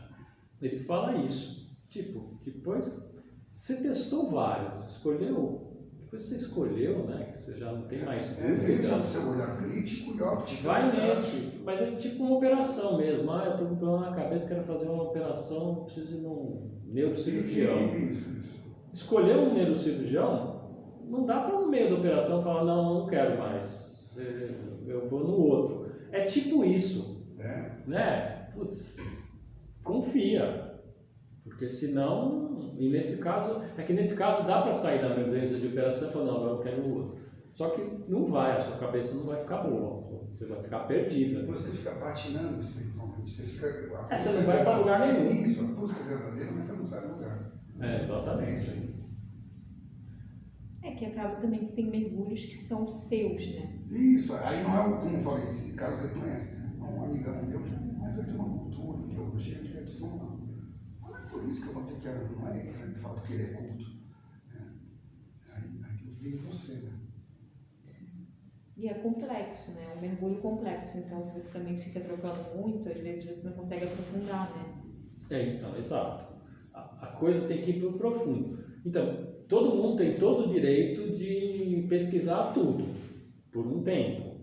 ele fala isso. Tipo, depois você testou vários, depois você escolheu, né? Que você já não tem mais dúvida. Veja o seu olhar crítico e óptico. Vai nesse, mas é tipo uma operação mesmo. Eu estou com um problema na cabeça, quero fazer uma operação, preciso ir num neurocirurgião. Isso. Escolher um neurocirurgião, não dá para no meio da operação falar, não quero mais, eu vou no outro. É tipo isso, né? Putz, confia, porque senão, e nesse caso dá para sair da mesa de operação e falar, não, eu quero o outro. Só que não vai, a sua cabeça não vai ficar boa, você vai ficar perdida. Você fica patinando espiritualmente, você não vai para lugar nenhum. Isso, a busca verdadeira, mas você não sai do lugar. Exatamente. É isso aí. Que acaba também que tem mergulhos que são seus, né? Isso, aí não é como eu falei, esse Carlos você conhece, é um amigão meu, mas é de uma cultura, teologia que é descomunal. Não é por isso que eu vou ter que, não é isso que fala que ele é culto. Aí vem você, né? E é complexo, né? É um mergulho complexo, então se você também fica trocando muito, às vezes você não consegue aprofundar, né? Então, exato. A coisa tem que ir para o profundo. Então, todo mundo tem todo o direito de pesquisar tudo, por um tempo.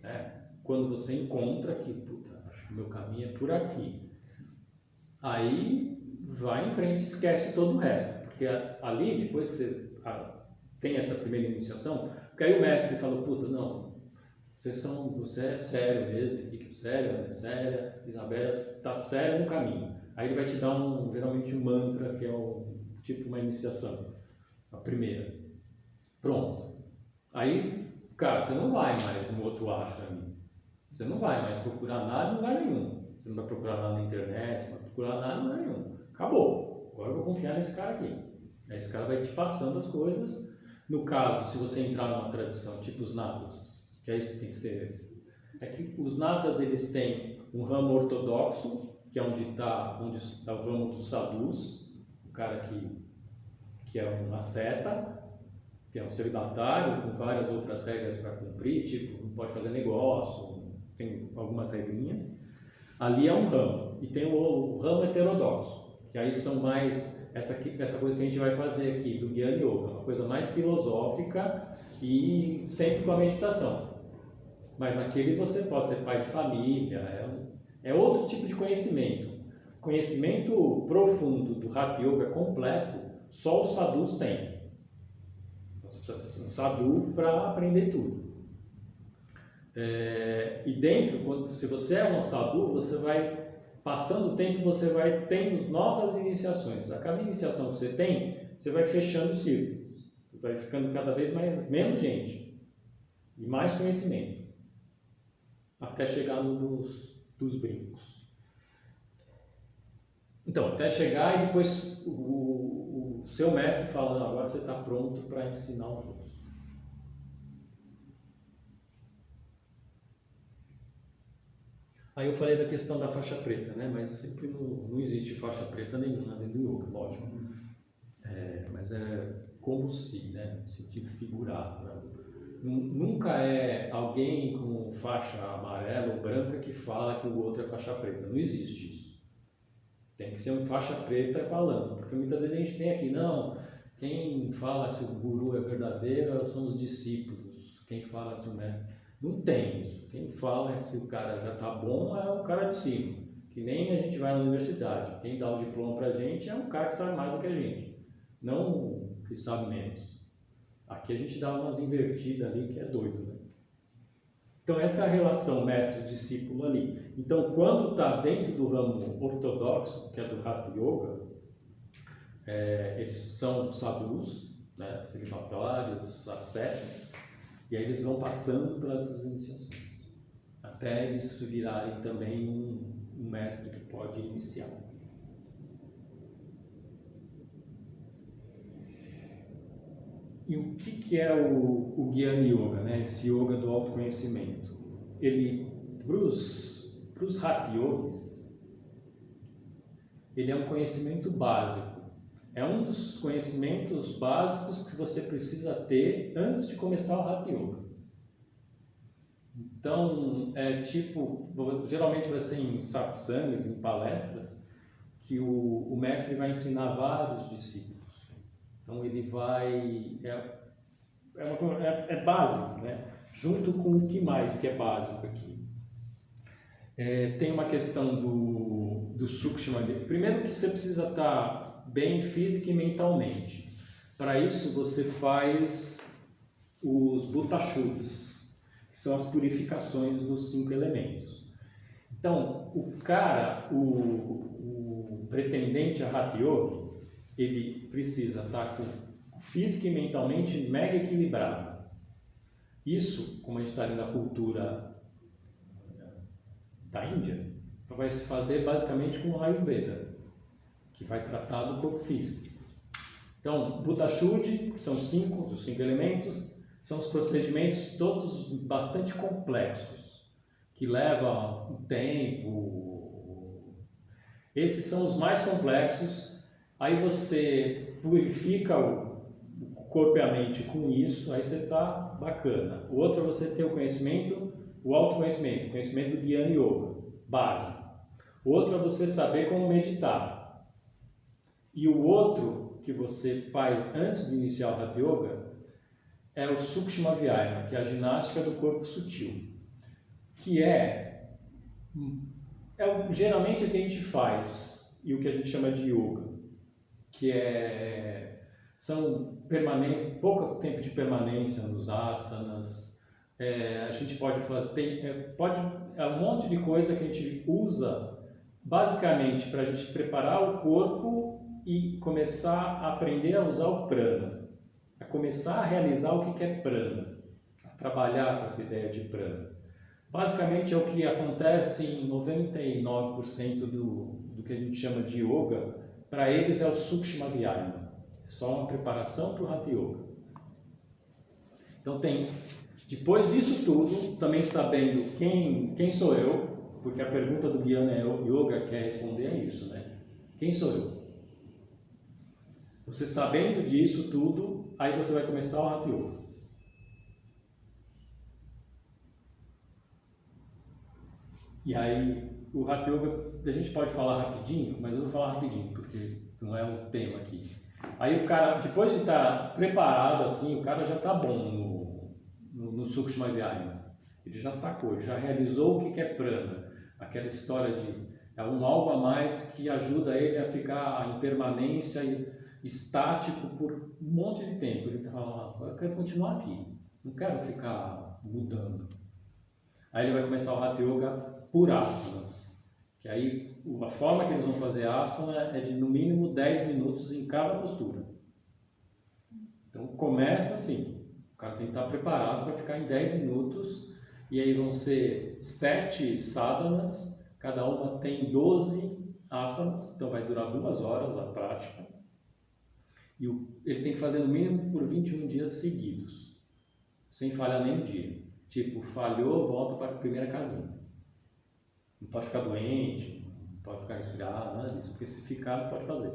Né? Quando você encontra que, acho que o meu caminho é por aqui. Sim. Aí, vai em frente e esquece todo o resto. Porque ali, depois que você tem essa primeira iniciação, porque aí o mestre fala, não, você é sério mesmo, Henrique é sério, Ana é séria, Isabela está séria no caminho. Aí ele vai te dar geralmente um mantra, que é tipo uma iniciação, a primeira. Pronto. Aí, cara, você não vai mais no outro ashram ali. Você não vai mais procurar nada em lugar nenhum. Você não vai procurar nada na internet, você não vai procurar nada em lugar nenhum. Acabou. Agora eu vou confiar nesse cara aqui. Aí esse cara vai te passando as coisas. No caso, se você entrar numa tradição tipo os natas, que aí você tem que ser... É que os natas, eles têm um ramo ortodoxo, que é onde está o ramo dos sadhus, o cara que é uma asceta, que é um celibatário com várias outras regras para cumprir, tipo, não pode fazer negócio, tem algumas regrinhas. Ali é um ramo. E tem o ramo heterodoxo, que aí são mais essa coisa que a gente vai fazer aqui, do Jnana Yoga, uma coisa mais filosófica e sempre com a meditação. Mas naquele você pode ser pai de família, é outro tipo de conhecimento. Conhecimento profundo do Hatha Yoga completo, só os sadhus têm. Então você precisa ser um sadhu para aprender tudo. E dentro, se você é um sadhu, você vai, passando o tempo, você vai tendo novas iniciações. A cada iniciação que você tem, você vai fechando círculos. Vai ficando cada vez menos gente e mais conhecimento. Até chegar no dos brincos. Então, até chegar e depois o seu mestre fala, não, agora você está pronto para ensinar os outros. Aí eu falei da questão da faixa preta, né? Mas sempre não existe faixa preta nenhuma dentro do yoga, lógico. Mas é como se, né? No sentido figurado, né? Nunca é alguém com faixa amarela ou branca que fala que o outro é faixa preta. Não existe isso. Tem que ser um faixa preta falando, porque muitas vezes a gente tem aqui, não, quem fala se o guru é verdadeiro são os discípulos, quem fala se o mestre... Não tem isso. Quem fala se o cara já está bom é o cara de cima, que nem a gente vai na universidade. Quem dá o diploma para a gente é um cara que sabe mais do que a gente, não que sabe menos. Aqui a gente dá umas invertidas ali que é doido, né? Então essa é a relação mestre-discípulo ali. Então quando está dentro do ramo ortodoxo, que é do Hatha Yoga, eles são sadhus, né, celibatários, ascetas, e aí eles vão passando pelas iniciações, até eles virarem também um mestre que pode iniciar. E o que é o Jnana Yoga, né? Esse yoga do autoconhecimento? Ele, para os Hatha Yogis, ele é um conhecimento básico. É um dos conhecimentos básicos que você precisa ter antes de começar o Hatha Yoga. Então, geralmente vai ser em satsangs, em palestras, que o mestre vai ensinar vários discípulos. Então ele vai, é básico, né? Junto com o que mais que é básico aqui. Tem uma questão do Sukshma. Primeiro que você precisa estar bem física e mentalmente. Para isso você faz os Bhutashuddhis, que são as purificações dos 5 elementos. Então, o pretendente a Hatha Yoga, ele precisa estar física e mentalmente mega equilibrado. Isso, como a gente está ali na cultura da Índia, vai se fazer basicamente com o Ayurveda, que vai tratar do corpo físico. Então, Bhutashuddhi, que são 5 dos 5 elementos, são os procedimentos todos bastante complexos, que levam um tempo. Esses são os mais complexos. Aí você purifica o corpo e a mente com isso, aí você está bacana. O outro é você ter o conhecimento, o autoconhecimento, o conhecimento do Jnana Yoga, básico. O outro é você saber como meditar. E o outro que você faz antes de iniciar o Hatha Yoga é o Sukshma Vyayama, que é a ginástica do corpo sutil, que geralmente o que a gente faz e o que a gente chama de yoga, que são pouco tempo de permanência nos asanas. A gente pode fazer, um monte de coisa que a gente usa basicamente para a gente preparar o corpo e começar a aprender a usar o prana, a começar a realizar o que é prana, a trabalhar com essa ideia de prana. Basicamente é o que acontece em 99% do que a gente chama de yoga. Para eles é o Sukshma Vyayama, é só uma preparação para o Hatha Yoga. Então depois disso tudo, também sabendo quem sou eu, porque a pergunta do Gyana Yoga quer responder a isso, né? Quem sou eu? Você sabendo disso tudo, aí você vai começar o Hatha Yoga. E aí, o Hatha Yoga, a gente pode falar rapidinho, mas eu vou falar rapidinho, porque não é o tema aqui. Aí o cara, depois de estar preparado assim, o cara já está bom no Sukshma Vyayama. Ele já sacou, ele já realizou o que é prana. Aquela história de algo a mais que ajuda ele a ficar em permanência e estático por um monte de tempo. Ele fala, eu quero continuar aqui, não quero ficar mudando. Aí ele vai começar o Hatha Yoga por asanas, que aí a forma que eles vão fazer asana é de no mínimo 10 minutos em cada postura. Então começa assim, o cara tem que estar preparado para ficar em 10 minutos, e aí vão ser 7 sadhanas, cada uma tem 12 asanas, então vai durar 2 horas a prática, e ele tem que fazer no mínimo por 21 dias seguidos, sem falhar nem um dia. Tipo, falhou, volta para a primeira casinha. Não pode ficar doente, não pode ficar resfriado, nada disso, porque se ficar, não pode fazer.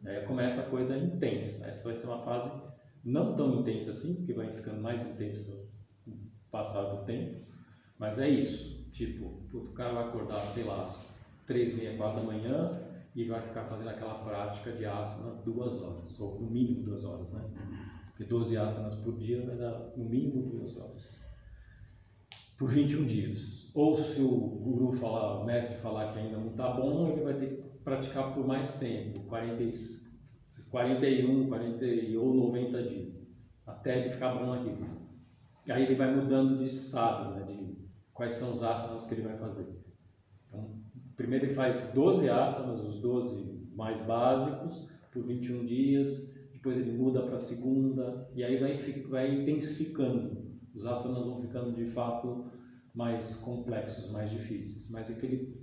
Aí começa a coisa intensa. Essa vai ser uma fase não tão intensa assim, porque vai ficando mais intensa com o passar do tempo, mas é isso. Tipo, o cara vai acordar, sei lá, às 3h30, 4 da manhã e vai ficar fazendo aquela prática de asana 2 horas, ou no mínimo 2 horas, né? Porque 12 asanas por dia vai dar no mínimo 2 horas. Por 21 dias. Ou se o guru falar, o mestre falar que ainda não está bom, ele vai ter que praticar por mais tempo, 41, 40 ou 90 dias, até ele ficar bom aqui. E aí ele vai mudando de sadhana, de quais são os asanas que ele vai fazer. Então, primeiro ele faz 12 asanas, os 12 mais básicos, por 21 dias, depois ele muda para a segunda, e aí vai intensificando. Os asanas vão ficando de fato mais complexos, mais difíceis. Mas é que ele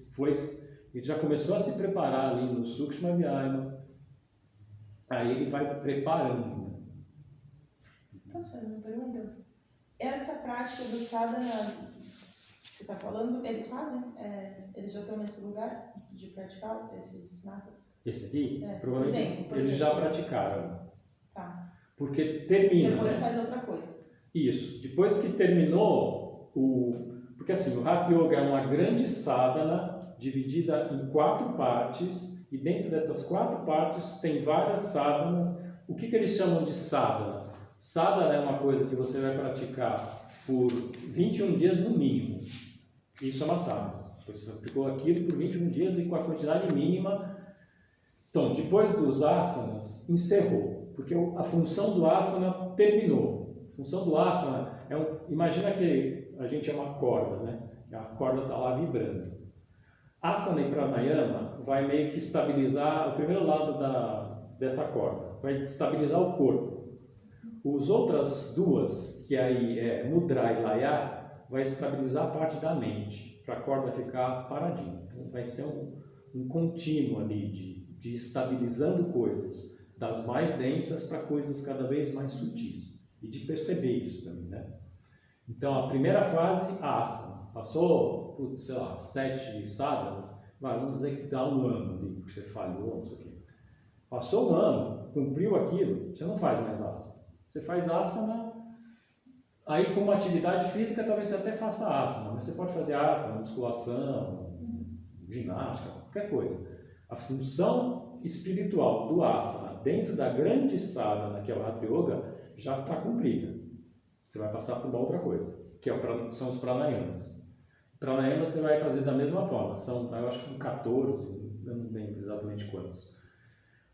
já começou a se preparar ali no Sukshma Vyayama, aí ele vai preparando. Posso fazer uma pergunta? Essa prática do sadhana que você está falando, eles fazem? Eles já estão nesse lugar de praticar esses natas? Esse aqui, provavelmente por eles exemplo, já praticaram. Tá. Porque termina. Depois faz outra coisa. Isso. Depois que terminou porque assim, o Hatha Yoga é uma grande sadhana dividida em 4 partes, e dentro dessas 4 partes tem várias sadhanas. O que eles chamam de sadhana? Sadhana é uma coisa que você vai praticar por 21 dias no mínimo. Isso é uma sadhana. Você praticou aquilo por 21 dias e com a quantidade mínima. Então, depois dos asanas, encerrou, porque a função do asana terminou. A função do asana imagina que a gente é uma corda, né? A corda está lá vibrando. Asana e pranayama vai meio que estabilizar o primeiro lado dessa corda, vai estabilizar o corpo. As outras duas, que aí é mudra e laya, vai estabilizar a parte da mente, para a corda ficar paradinha. Então vai ser um contínuo ali de estabilizando coisas, das mais densas para coisas cada vez mais sutis. E de perceber isso também, né? Então, a primeira fase, asana. Passou, sei lá, 7 sadhanas, vamos dizer que dá um ano ali, porque você falhou, não sei o quê. Passou um ano, cumpriu aquilo, você não faz mais asana. Você faz asana, aí como atividade física, talvez você até faça asana, mas você pode fazer asana, musculação, ginástica, qualquer coisa. A função espiritual do asana dentro da grande sadhana, que é o Hatha Yoga, já está cumprida. Você vai passar por uma outra coisa, que são os pranayamas. Pranayamas você vai fazer da mesma forma, eu acho que são 14, eu não lembro exatamente quantos.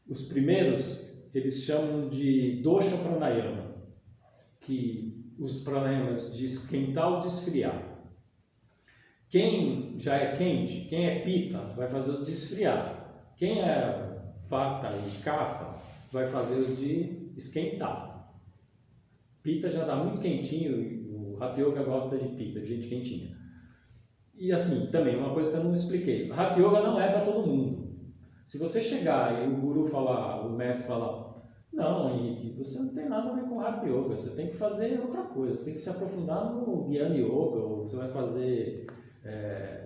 Os primeiros, eles chamam de dosha pranayama, que os pranayamas de esquentar ou de esfriar. Quem já é quente, quem é pita, vai fazer os de esfriar. Quem é Vata e Kapha vai fazer os de esquentar. Pitta já dá muito quentinho, e o Hatha Yoga gosta de Pitta, de gente quentinha. E assim, também, uma coisa que eu não expliquei, Hatha Yoga não é para todo mundo. Se você chegar e o guru falar, o mestre falar, não, Henrique, você não tem nada a ver com Hatha Yoga, você tem que fazer outra coisa, você tem que se aprofundar no Jnana Yoga, ou você vai fazer,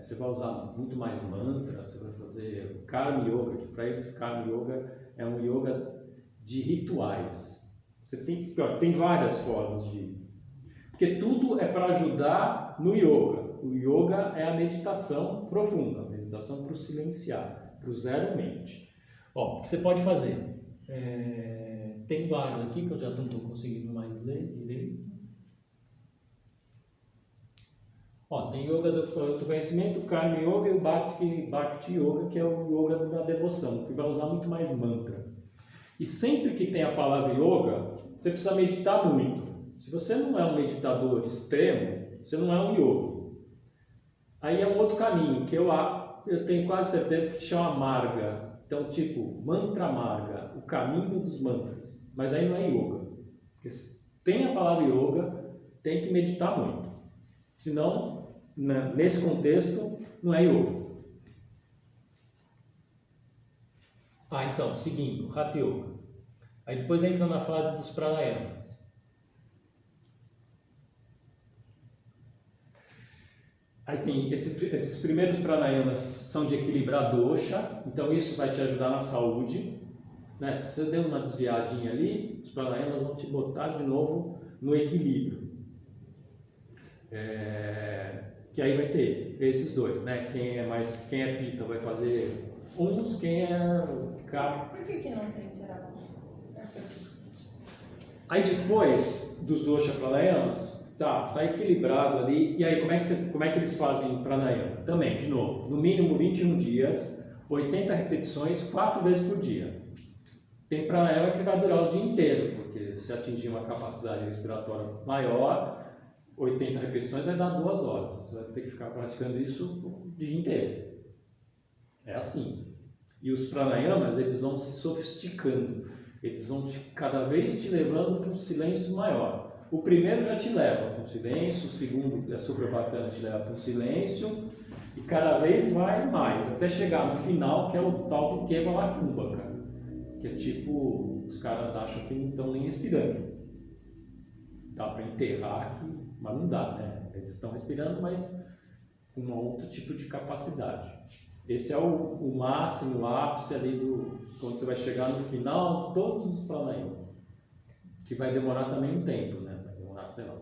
você vai usar muito mais mantra, você vai fazer Karma Yoga, que para eles Karma Yoga é um yoga de rituais. Você tem várias formas de... Porque tudo é para ajudar no yoga. O yoga é a meditação profunda, a meditação para o silenciar, para o zero mente. Ó, o que você pode fazer? Tem vários aqui que eu já não estou conseguindo mais ler direito. Ó, tem Yoga do Conhecimento, Karma Yoga e o Bhakti Yoga, que é o Yoga da devoção, que vai usar muito mais mantra. E sempre que tem a palavra Yoga, você precisa meditar muito. Se você não é um meditador extremo, você não é um yogi. Aí é um outro caminho, que eu tenho quase certeza que chama Marga. Então, tipo, Mantra Marga, o caminho dos mantras. Mas aí não é yoga. Porque tem a palavra yoga, tem que meditar muito. Senão, nesse contexto, não é yoga. Então, seguindo, Hatha Yoga. Aí depois entra na fase dos pranayamas. Aí tem esses primeiros pranayamas são de equilibrar dosha, então isso vai te ajudar na saúde, né? Se você der uma desviadinha ali, os pranayamas vão te botar de novo no equilíbrio. Que aí vai ter esses dois, né? Quem é Pitta vai fazer uns, quem é Kapha. Por que não tem será? Aí depois dos dosha pranayamas, tá equilibrado ali. E aí, como é que eles fazem pranayama? Também, de novo, no mínimo 21 dias, 80 repetições, 4 vezes por dia. Tem pranayama que vai durar o dia inteiro, porque se atingir uma capacidade respiratória maior, 80 repetições vai dar 2 horas. Você vai ter que ficar praticando isso o dia inteiro. É assim. E os pranayamas, eles vão se sofisticando. Eles vão cada vez te levando para um silêncio maior. O primeiro já te leva para um silêncio, o segundo é super bacana, te leva para um silêncio, e cada vez vai mais, até chegar no final, que é o tal do Kevalakambhaka, que é tipo, os caras acham que não estão nem respirando. Dá para enterrar aqui, mas não dá, né? Eles estão respirando, mas com um outro tipo de capacidade. Esse é o máximo, o ápice ali quando você vai chegar no final de todos os pranayamas, que vai demorar também um tempo, né? Vai demorar, sei lá,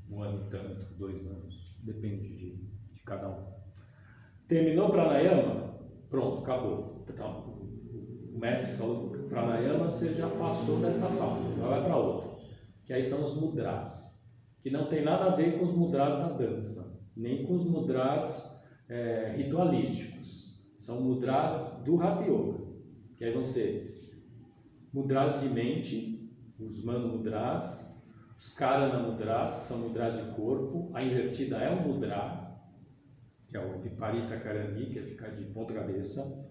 1 ano e tanto, 2 anos, depende de cada um. Terminou o pranayama, pronto, acabou. Então, o mestre falou que o pranayama você já passou dessa fase, já vai para outra, que aí são os mudras, que não tem nada a ver com os mudras da dança, nem com os mudras ritualísticos. São mudras do Hatha Yoga, que aí vão ser mudras de mente, os Mano Mudras, os Karana Mudras, que são mudras de corpo. A invertida é um mudra, que é o Viparita Karani, que é ficar de ponta cabeça.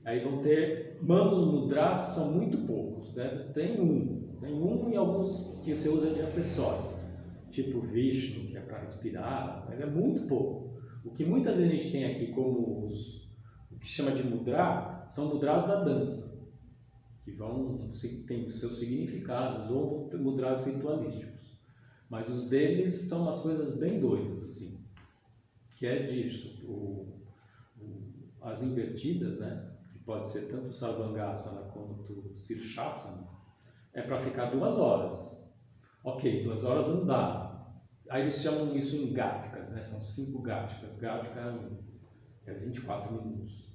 Aí vão ter Mano Mudras, são muito poucos, né? Tem um e alguns que você usa de acessório, tipo Vishnu, que é para respirar, mas é muito pouco. O que muitas vezes a gente tem aqui como o que chama de mudra, são mudras da dança, que tem os seus significados, ou mudras ritualísticos. Mas os deles são umas coisas bem doidas, assim, que é disso. As invertidas, né, que pode ser tanto Sarvangasana quanto Sirshasana, é para ficar 2 horas. Ok, 2 horas não dá. Aí eles chamam isso em gáticas, né? São 5 gáticas. Gática é 24 minutos.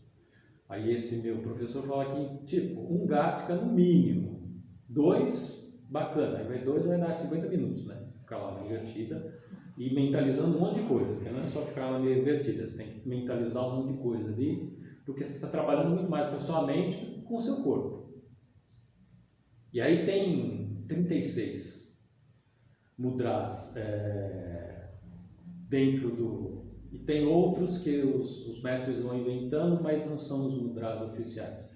Aí esse meu professor fala que, tipo, 1 gática no mínimo. 2, bacana. Aí 2 vai dar 50 minutos, né? Você ficar lá na invertida e mentalizando um monte de coisa. Porque não é só ficar lá meio invertida, você tem que mentalizar um monte de coisa ali, porque você está trabalhando muito mais com a sua mente do que com o seu corpo. E aí tem 36 mudras dentro e tem outros que os mestres vão inventando, mas não são os mudras oficiais.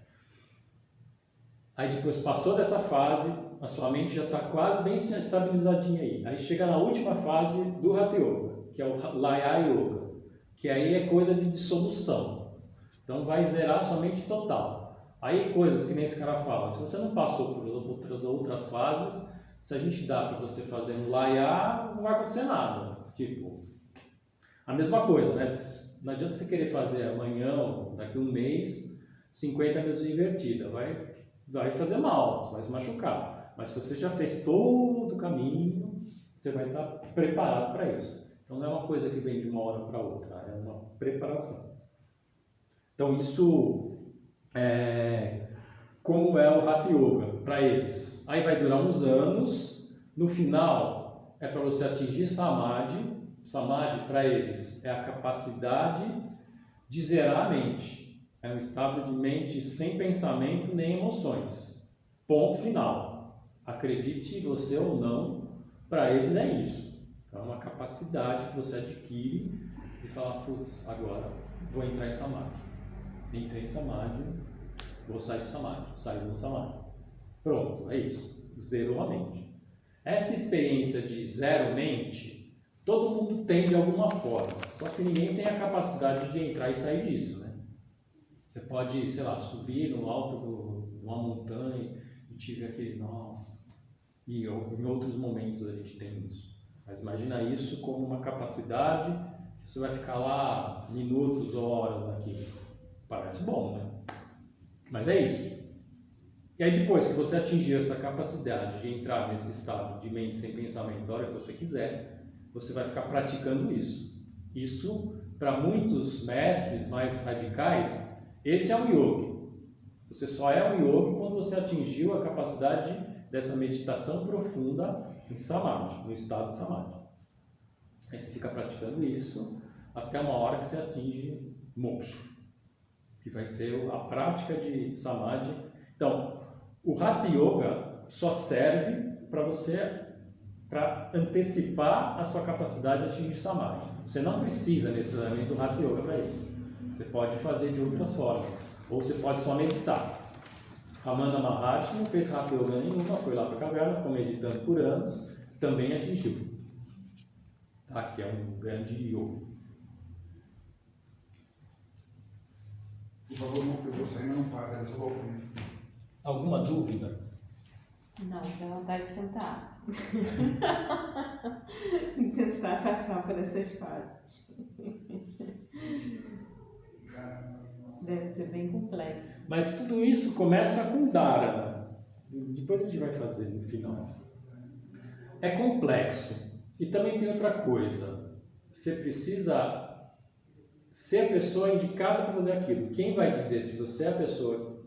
Aí depois passou dessa fase, a sua mente já está quase bem estabilizadinha aí. Aí chega na última fase do Hatha Yoga, que é o Laya Yoga, que aí é coisa de dissolução. Então vai zerar a sua mente total. Aí coisas que nem esse cara fala, se você não passou por outras fases, se a gente dá para você fazer no Laya, não vai acontecer nada. Tipo, a mesma coisa, né? Não adianta você querer fazer amanhã ou daqui a um mês 50 minutos de invertida, vai fazer mal, você vai se machucar. Mas se você já fez todo o caminho, você vai estar preparado para isso. Então não é uma coisa que vem de uma hora para outra, é uma preparação. Então isso é como é o Hatha Yoga para eles. Aí vai durar uns anos, no final é para você atingir Samadhi. Samadhi para eles é a capacidade de zerar a mente. É um estado de mente sem pensamento nem emoções. Ponto final. Acredite você ou não, para eles é isso. É uma capacidade que você adquire de falar, putz, agora vou entrar em Samadhi. Entrei em Samadhi, vou sair do Samadhi, saio do Samadhi. Pronto, é isso. Zerou a mente. Essa experiência de zero mente, todo mundo tem de alguma forma, só que ninguém tem a capacidade de entrar e sair disso, né? Você pode, sei lá, subir no alto de uma montanha e tive aquele, nossa, e em outros momentos a gente tem isso. Mas imagina isso como uma capacidade que você vai ficar lá minutos, horas naquilo. Parece bom, né? Mas é isso. E aí depois que você atingir essa capacidade de entrar nesse estado de mente sem pensamento a hora que você quiser, você vai ficar praticando isso. Isso, para muitos mestres mais radicais, esse é um yogi. Você só é um yogi quando você atingiu a capacidade dessa meditação profunda em Samadhi, no estado de Samadhi. Aí você fica praticando isso até uma hora que você atinge Moksha, que vai ser a prática de Samadhi. Então, o Hatha Yoga só serve para você, para antecipar a sua capacidade de atingir Samadhi. Você não precisa necessariamente do Hatha Yoga para isso. Você pode fazer de outras formas, ou você pode só meditar. Ramana Maharshi não fez Hatha Yoga nenhuma, foi lá para a caverna, ficou meditando por anos, também atingiu. Tá? Que é um grande yoga. Por favor, eu vou sair, mas não para, eu só vou comer. Alguma dúvida? Não, dá vontade de tentar. Tentar passar por essas fases. Deve ser bem complexo. Mas tudo isso começa com Dharana. Depois a gente vai fazer no final. É complexo. E também tem outra coisa. Você precisa ser a pessoa indicada para fazer aquilo. Quem vai dizer se você é a pessoa...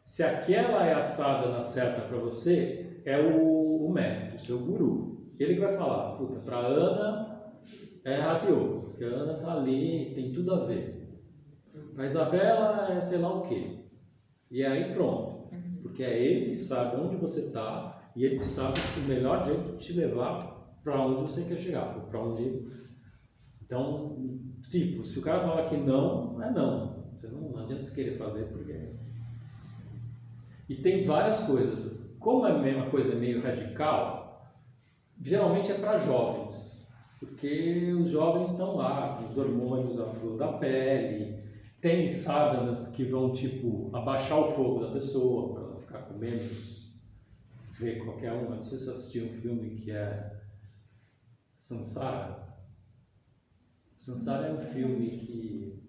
Se aquela é a sadhana certa para você, é o mestre, o seu guru. Ele que vai falar, puta, para Ana é Hatha Yoga, porque a Ana tá ali, tem tudo a ver. Para Isabela é sei lá o quê. E aí pronto. Porque é ele que sabe onde você está e ele que sabe o melhor jeito de te levar para onde você quer chegar. Para onde... Então, tipo, se o cara falar que não, é não. Você não adianta você querer fazer porque... E tem várias coisas. Como é uma coisa meio radical, geralmente é para jovens, porque os jovens estão lá com os hormônios à flor da pele, tem sadhanas que vão tipo abaixar o fogo da pessoa para ela ficar com menos, ver qualquer uma. Não sei se você assistiu um filme que é Sansara. Sansara é um filme que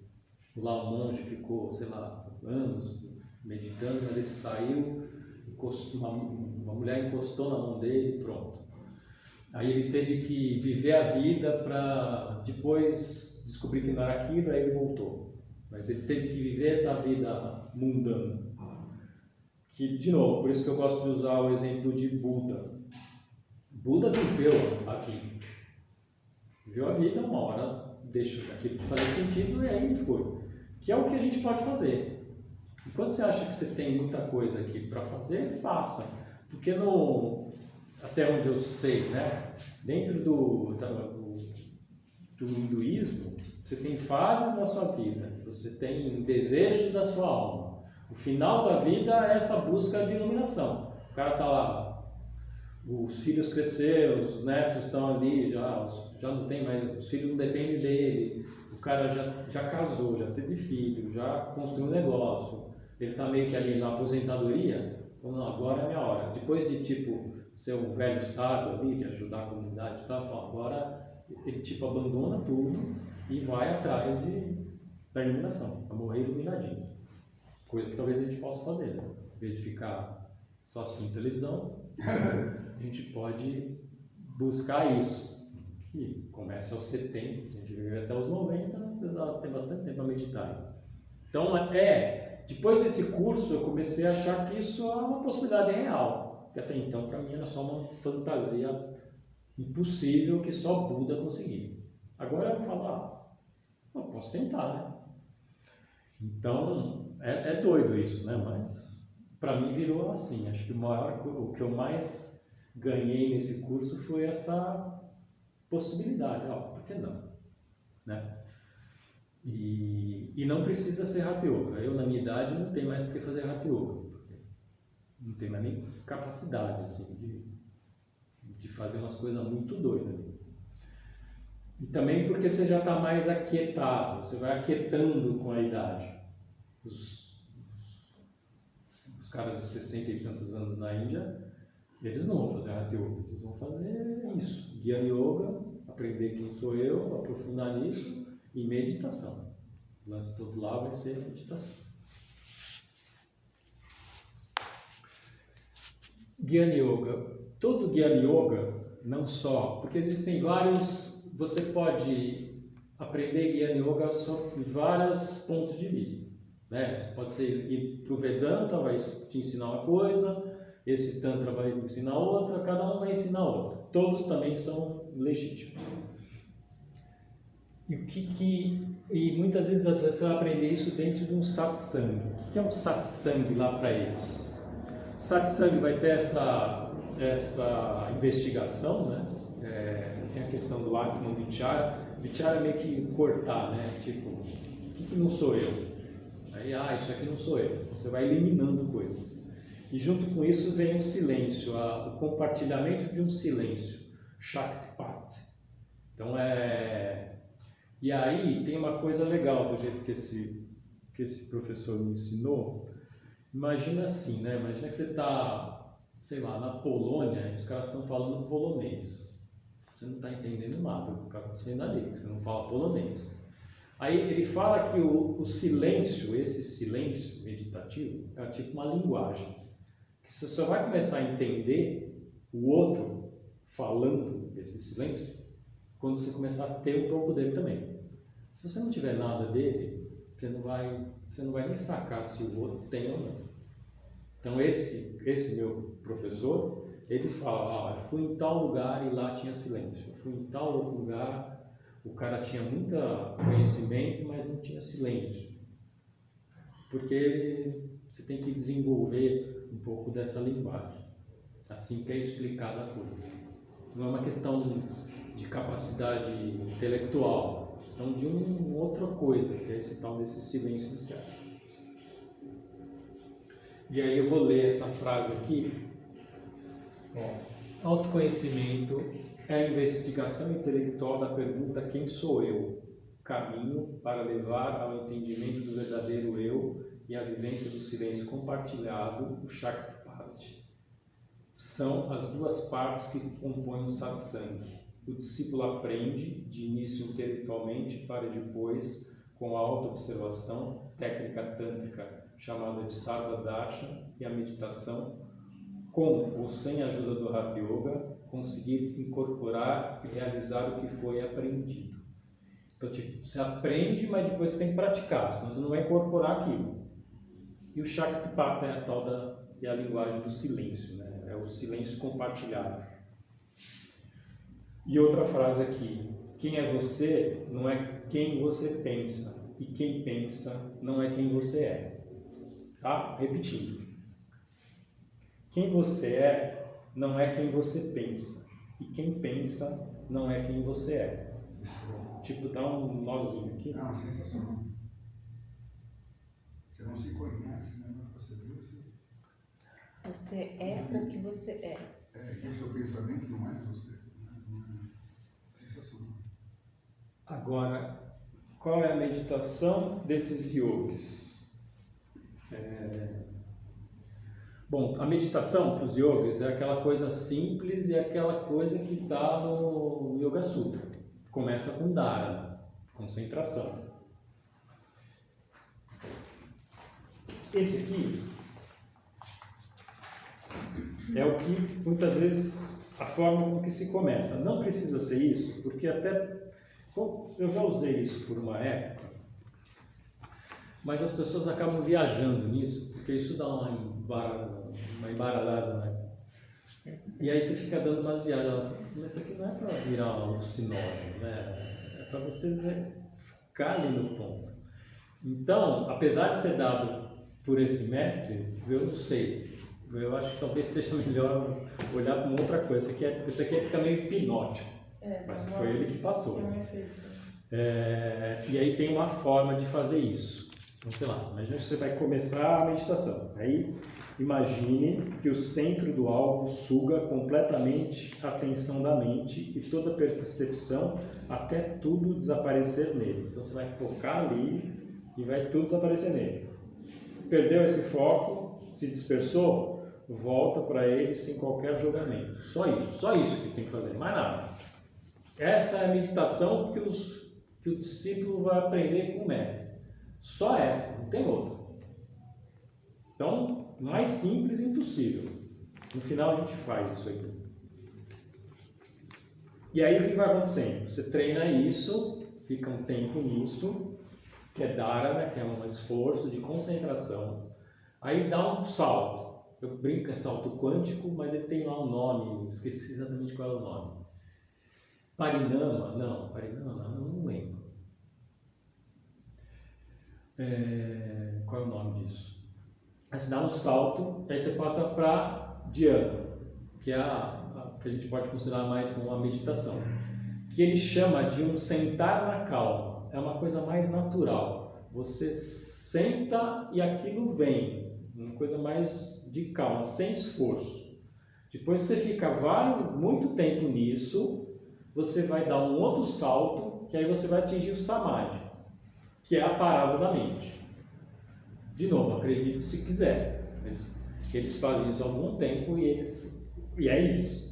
lá o monge ficou, sei lá, anos meditando, mas ele saiu, uma mulher encostou na mão dele e pronto. Aí ele teve que viver a vida para depois descobrir que não era aquilo, aí ele voltou. Mas ele teve que viver essa vida mundana. Que, de novo, por isso que eu gosto de usar o exemplo de Buda. Buda viveu a vida. Viveu a vida, uma hora deixou aquilo de fazer sentido e aí foi. Que é o que a gente pode fazer. E quando você acha que você tem muita coisa aqui para fazer, faça. Porque até onde eu sei, né, dentro do hinduísmo, você tem fases na sua vida, você tem desejos da sua alma. O final da vida é essa busca de iluminação. O cara está lá, os filhos cresceram, os netos estão ali, já não tem mais, os filhos não dependem dele, o cara já casou, já teve filho, já construiu um negócio, ele está meio que ali na aposentadoria, falando, não, agora é a minha hora. Depois de tipo ser um velho sábio ali, de ajudar a comunidade e tal, agora ele tipo abandona tudo e vai atrás da iluminação, para morrer iluminadinho. Coisa que talvez a gente possa fazer, né? Em vez de ficar só assistindo televisão, a gente pode buscar isso. Que começa aos 70, se a gente viver até os 90, tem bastante tempo para meditar. Então, depois desse curso, eu comecei a achar que isso é uma possibilidade real. Que até então, para mim, era só uma fantasia impossível que só Buda conseguia. Agora eu falo, eu posso tentar, né? Então, é doido isso, né? Mas para mim virou assim. Acho que o que eu mais ganhei nesse curso foi essa possibilidade. Por que não? Né? E não precisa ser Hatha Yoga. Eu, na minha idade, não tenho mais por que fazer Hatha Yoga. Porque não tenho mais nem capacidade assim, de fazer umas coisas muito doidas. E também porque você já está mais aquietado, você vai aquietando com a idade. Os caras de 60 e tantos anos na Índia, eles não vão fazer Hatha Yoga, eles vão fazer isso, Jnana Yoga, aprender quem sou eu, aprofundar nisso e meditação. O lance todo lá vai ser meditação. Jnana Yoga. Todo Jnana Yoga, não só, porque existem vários, você pode aprender Jnana Yoga sob vários pontos de vista. Né? Você pode ir para o Vedanta, vai te ensinar uma coisa, esse Tantra vai ensinar outra, cada um vai ensinar outra. Todos também são legítimos. E muitas vezes você vai aprender isso dentro de um satsang. O que é um satsang lá para eles? O satsang vai ter essa investigação, né? Tem a questão do Atman Vichara. Vichara é meio que cortar, né? Tipo, o que não sou eu? Aí, isso aqui não sou eu. Então, você vai eliminando coisas. E junto com isso vem o silêncio, o compartilhamento de um silêncio, Shaktipat. Então, E aí tem uma coisa legal do jeito que esse professor me ensinou. Imagina assim, né? Imagina que você está, sei lá, na Polônia e os caras estão falando polonês. Você não está entendendo nada do que está acontecendo ali, porque você não fala polonês. Aí ele fala que o silêncio, esse silêncio meditativo, é tipo uma linguagem. Que você só vai começar a entender o outro falando esse silêncio quando você começar a ter um pouco dele também. Se você não tiver nada dele, você não vai nem sacar se o outro tem ou não. Então esse meu professor, ele fala, eu fui em tal lugar e lá tinha silêncio. Eu fui em tal outro lugar, o cara tinha muito conhecimento, mas não tinha silêncio. Porque você tem que desenvolver um pouco dessa linguagem. Assim que é explicada a coisa. Não é uma questão de capacidade intelectual, é questão de uma outra coisa, que é esse tal desse silêncio interno. E aí eu vou ler essa frase aqui. Autoconhecimento é a investigação intelectual da pergunta quem sou eu? Caminho para levar ao entendimento do verdadeiro eu e à vivência do silêncio compartilhado, o Shaktipat. São as duas partes que compõem o satsang. O discípulo aprende, de início intelectualmente, para depois, com a autoobservação, técnica tântrica chamada de Sarvadarshan, e a meditação, com ou sem a ajuda do Hatha Yoga, conseguir incorporar e realizar o que foi aprendido. Então, você aprende, mas depois você tem que praticar, senão você não vai incorporar aquilo. E o Shaktipat é a linguagem do silêncio, né? É o silêncio compartilhado. E outra frase aqui, quem é você não é quem você pensa, e quem pensa não é quem você é. Tá? Repetindo. Quem você é não é quem você pensa, e quem pensa não é quem você é. Tipo, dá um nozinho aqui. Não, sensacional. Você não se conhece, né? Você viu assim. Você é o que você é. E o seu pensamento não é você. Não é sensacional. Agora, qual é a meditação desses yogis? Bom, a meditação para os yogis é aquela coisa simples e aquela coisa que está no Yoga Sutra. Começa com dharana, concentração. Esse aqui é o que muitas vezes a forma como que se começa. Não precisa ser isso, porque até eu já usei isso por uma época, mas as pessoas acabam viajando nisso, porque isso dá uma embaralhada, né? E aí você fica dando umas viagens, mas isso aqui não é para virar um alucinógeno, né? É para vocês focar ali no ponto. Então, apesar de ser dado por esse mestre, eu não sei, eu acho que talvez seja melhor olhar para uma outra coisa. Isso aqui fica meio hipnótico, mas foi ele que passou. E aí tem uma forma de fazer isso. Então, sei lá, imagina que você vai começar a meditação. Aí, imagine que o centro do alvo suga completamente a atenção da mente e toda a percepção até tudo desaparecer nele. Então, você vai focar ali e vai tudo desaparecer nele. Perdeu esse foco, se dispersou, volta para ele sem qualquer julgamento. Só isso que tem que fazer, mais nada. Essa é a meditação que o discípulo vai aprender com o mestre. Só essa, não tem outra. Então, mais simples impossível. No final a gente faz isso aqui. E aí o que vai acontecendo? Você treina isso, fica um tempo nisso, que é dharana, que é um esforço de concentração. Aí dá um salto. Eu brinco que é salto quântico, mas ele tem lá um nome, esqueci exatamente qual é o nome. Parinama, não lembro. Qual é o nome disso? Aí você dá um salto, aí você passa para dhyana, que é a que a gente pode considerar mais como uma meditação, que ele chama de um sentar na calma. É uma coisa mais natural. Você senta e aquilo vem, uma coisa mais de calma, sem esforço. Depois você fica muito tempo nisso, você vai dar um outro salto, que aí você vai atingir o samadhi, que é a parada da mente. De novo, acredite se quiser, mas eles fazem isso há algum tempo e é isso.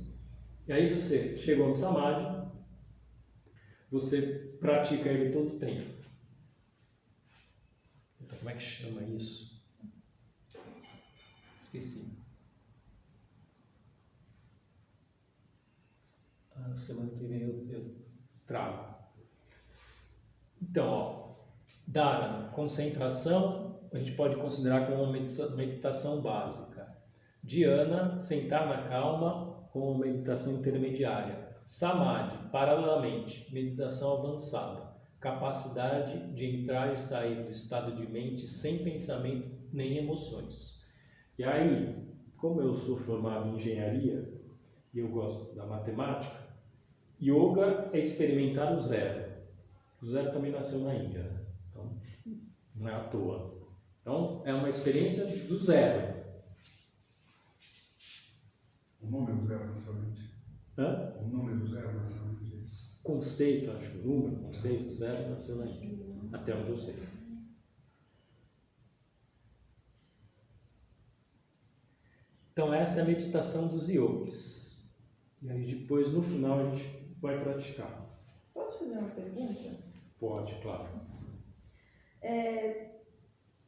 E aí você chegou no samadhi, você pratica ele todo o tempo. Então, como é que chama isso? Esqueci. A semana que vem eu trago. Então, dharana, concentração, a gente pode considerar como uma meditação básica. Dhyana, sentar na calma, como uma meditação intermediária. Samadhi, paralelamente, meditação avançada. Capacidade de entrar e sair do estado de mente sem pensamento nem emoções. E aí, como eu sou formado em engenharia e eu gosto da matemática, yoga é experimentar o zero. O zero também nasceu na Índia, né? Então não é à toa. Então é uma experiência do zero. O número zero nessa mente. O número zero nessa mente, é isso. Conceito, acho que o número, conceito zero nasceu na Índia, até onde eu sei. Então essa é a meditação dos yogis. E aí depois no final a gente vai praticar. Posso fazer uma pergunta? Pode, claro.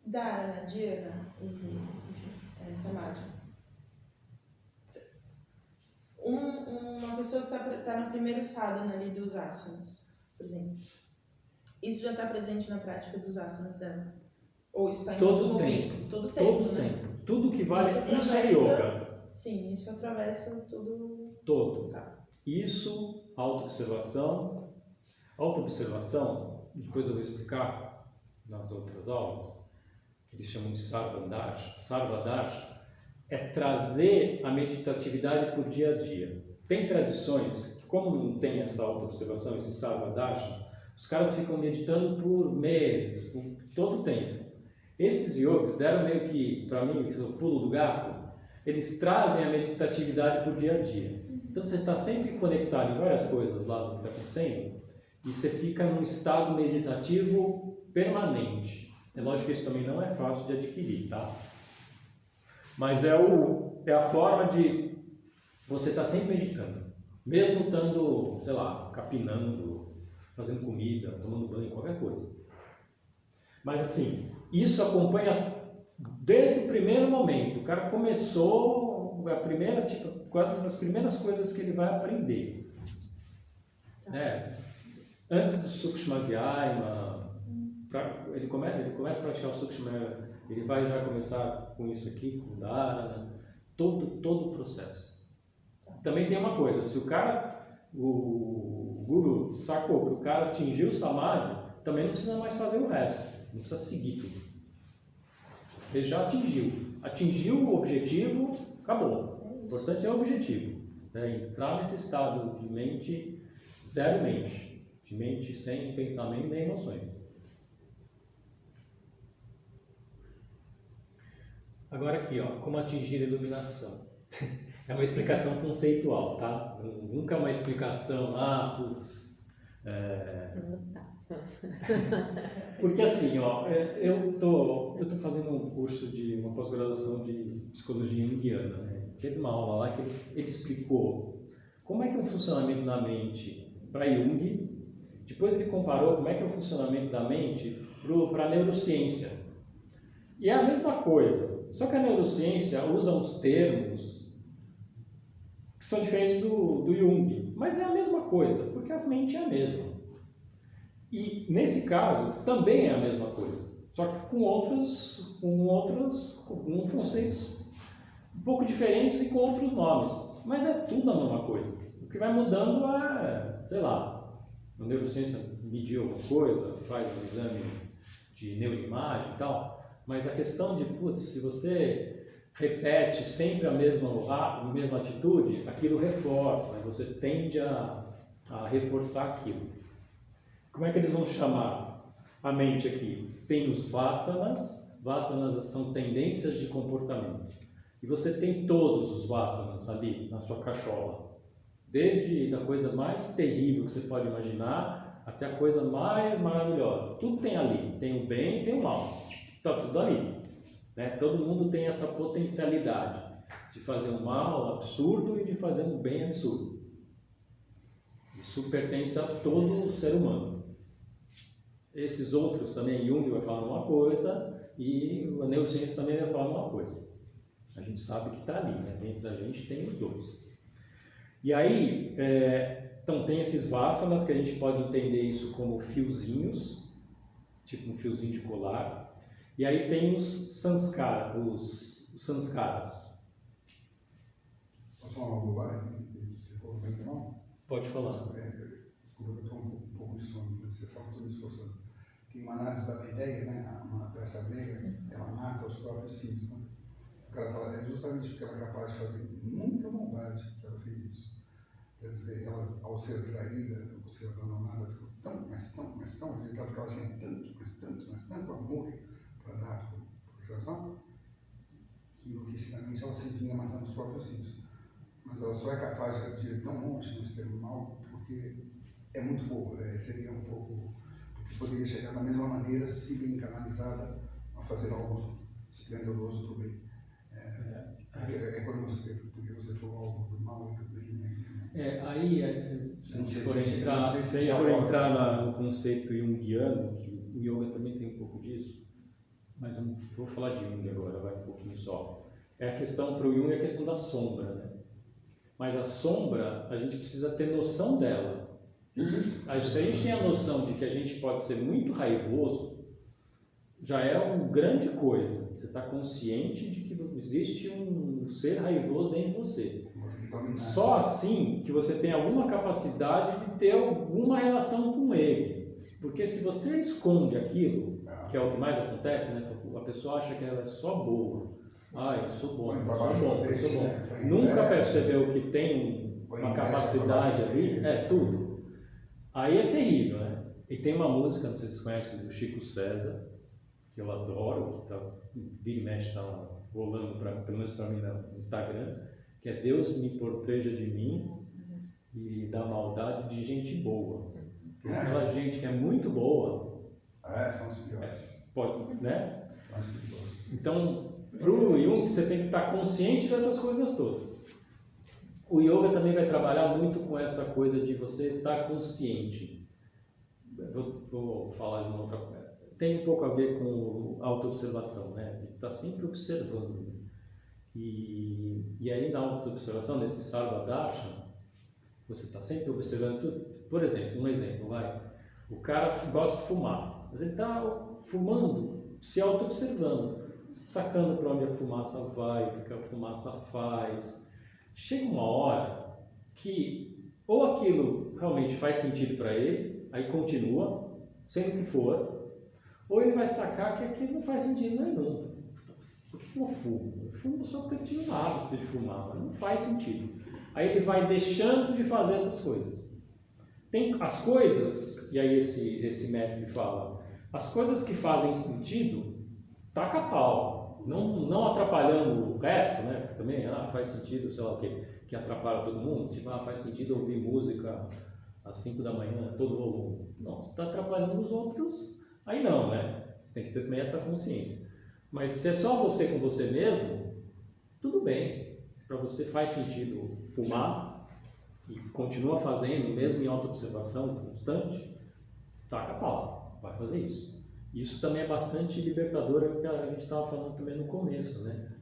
Dharana, dhyana e samadhi. Uma pessoa que está no primeiro sadhana ali dos asanas, por exemplo. Isso já está presente na prática dos asanas dela? Ou isso está em Todo tempo? Todo Tempo. tempo. Tudo que vale, isso é atravessa- yoga. Sim, isso atravessa tudo. Todo. Tá. Isso, autoobservação. Autoobservação, depois eu vou explicar nas outras aulas, que eles chamam de Sarvadarsha. Sarvadarsha é trazer a meditatividade por dia a dia. Tem tradições que, como não tem essa autoobservação, esse Sarvadarsha, os caras ficam meditando por meses, por todo o tempo. Esses yogis deram meio que, para mim, o pulo do gato, eles trazem a meditatividade para o dia a dia. Então você está sempre conectado em várias coisas lá do que está acontecendo e você fica num estado meditativo permanente. É lógico que isso também não é fácil de adquirir, tá? Mas é a forma de você estar sempre meditando. Mesmo estando, sei lá, capinando, fazendo comida, tomando banho, qualquer coisa. Mas assim, isso acompanha desde o primeiro momento. O cara começou, a primeira, quase as primeiras coisas que ele vai aprender. Antes do Sukshma Vyayama, ele começa a praticar o Sukshma, ele vai já começar com isso aqui, com Dharana, todo o processo. Também tem uma coisa, se o Guru sacou que o cara atingiu o Samadhi, também não precisa mais fazer o resto, não precisa seguir tudo. Ele já atingiu o objetivo, acabou. O importante é o objetivo, entrar nesse estado de mente, zero mente, de mente sem pensamento nem emoções. Agora aqui, ó, como atingir a iluminação. É uma explicação conceitual, tá? Nunca uma explicação, Porque assim, ó, eu tô fazendo um curso de uma pós-graduação de psicologia junguiana, né? Teve uma aula lá que ele explicou como é que é o funcionamento da mente para Jung, depois ele comparou como é que é o funcionamento da mente para a neurociência. E é a mesma coisa, só que a neurociência usa uns termos que são diferentes do Jung, mas é a mesma coisa, porque a mente é a mesma. E nesse caso também é a mesma coisa, só que com conceitos um pouco diferentes e com outros nomes, mas é tudo a mesma coisa. O que vai mudando é, sei lá, a neurociência mediu alguma coisa, faz um exame de neuroimagem e tal, mas a questão de, se você repete sempre a mesma atitude, aquilo reforça, e você tende a reforçar aquilo. Como é que eles vão chamar a mente aqui? Tem os vasanas. Vasanas são tendências de comportamento. E você tem todos os vasanas ali na sua cachola. Desde a coisa mais terrível que você pode imaginar até a coisa mais maravilhosa. Tudo tem ali. Tem o bem e tem o mal. Está tudo ali. Todo mundo tem essa potencialidade de fazer um mal absurdo e de fazer um bem absurdo. Isso pertence a todo ser humano. Esses outros também, Jung vai falar uma coisa e a neurociência também vai falar uma coisa. A gente sabe que está ali, dentro da gente tem os dois. E aí, então tem esses vasanas que a gente pode entender isso como fiozinhos, tipo um fiozinho de colar. E aí tem os sanskaras. Posso falar uma bobagem? Você falou bem que não? Pode falar. Desculpa, eu estou um pouco de sono, porque você fala, estou me esforçando. Que uma análise da ideia, uma peça grega, ela mata os próprios filhos. Né? O cara fala, é justamente porque ela é capaz de fazer muita maldade que ela fez isso. Quer dizer, ela, ao ser traída, ao ser abandonada, ficou mas tão rejeitada, porque ela tinha tanto amor para dar por razão, que enlouquecidamente ela se vinha matando os próprios filhos. Mas ela só é capaz de ir tão longe no extremo mal porque é muito boa, seria um pouco, porque poderia chegar da mesma maneira, se bem canalizada, a fazer algo esplendoroso para o bem. Porque você falou algo do mal e do bem. Se a gente for entrar no conceito junguiano, que o yoga também tem um pouco disso, mas eu vou falar de Jung agora, vai um pouquinho só. A questão para o Jung é a questão da sombra, né? Mas a sombra, a gente precisa ter noção dela. Se a gente tem a noção de que a gente pode ser muito raivoso, já é uma grande coisa. Você está consciente de que existe um ser raivoso dentro de você. Só assim que você tem alguma capacidade de ter alguma relação com ele. Porque se você esconde aquilo, que é o que mais acontece, né? A pessoa acha que ela é só boa. Eu sou bom, eu sou bom. Nunca percebeu que tem uma capacidade ali, tudo. Aí é terrível, né? E tem uma música, não sei se vocês conhecem, do Chico César, que que eu adoro, que tá, vira e mexe tá rolando, pelo menos para mim no Instagram, que é Deus me proteja de mim e da maldade de gente boa. Porque aquela gente que é muito boa, São os piores. pode, né? São os piores. Então, para o Jung, você tem que estar consciente dessas coisas todas. O yoga também vai trabalhar muito com essa coisa de você estar consciente. Vou falar de uma outra coisa. Tem um pouco a ver com autoobservação, né? De estar sempre observando. E aí na autoobservação, nesse Sarva Darshan, você está sempre observando tudo. Por exemplo, um exemplo, vai. O cara gosta de fumar, mas ele está fumando, se auto-observando, sacando para onde a fumaça vai, o que a fumaça faz. Chega uma hora que ou aquilo realmente faz sentido para ele, aí continua, sendo que for, ou ele vai sacar que aquilo não faz sentido nenhum. Por que eu fumo? Eu fumo só porque eu tinha um hábito de fumar, mas não faz sentido. Aí ele vai deixando de fazer essas coisas. Tem as coisas, e aí esse mestre fala, as coisas que fazem sentido, taca pau, não atrapalhando o resto, né? Porque também faz sentido, sei lá o quê, que atrapalha todo mundo, tipo, faz sentido ouvir música às 5 da manhã, todo volume. Não, você está atrapalhando os outros, aí não, né? Você tem que ter também essa consciência. Mas se é só você com você mesmo, tudo bem. Se para você faz sentido fumar e continua fazendo, mesmo em auto-observação constante, taca a pau, vai fazer isso. Isso também é bastante libertador, é o que a gente estava falando também no começo, né?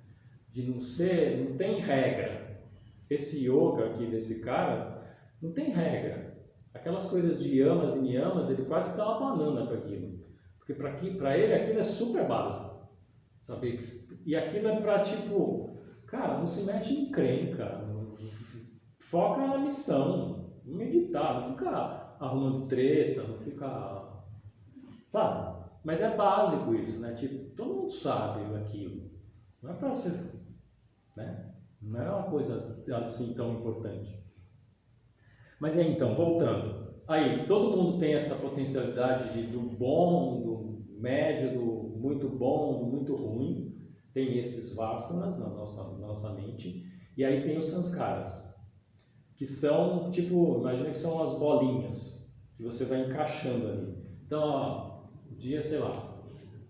De não tem regra. Esse yoga aqui desse cara não tem regra. Aquelas coisas de yamas e niyamas, ele quase dá uma banana para aquilo. Porque para ele aquilo é super básico. Sabe? E aquilo é para tipo, cara, não se mete em encrenca, foca na missão, não meditar, não fica arrumando treta, não fica, sabe? Mas é básico isso, né? Tipo, todo mundo sabe aquilo, não é para você, né? Não é uma coisa assim tão importante. Mas então, voltando, aí todo mundo tem essa potencialidade do bom, do médio, do muito bom, do muito ruim. Tem esses vasanas na nossa mente, e aí tem os sanskaras, que são, tipo, imagina que são as bolinhas que você vai encaixando ali. Então, ó, um dia, sei lá,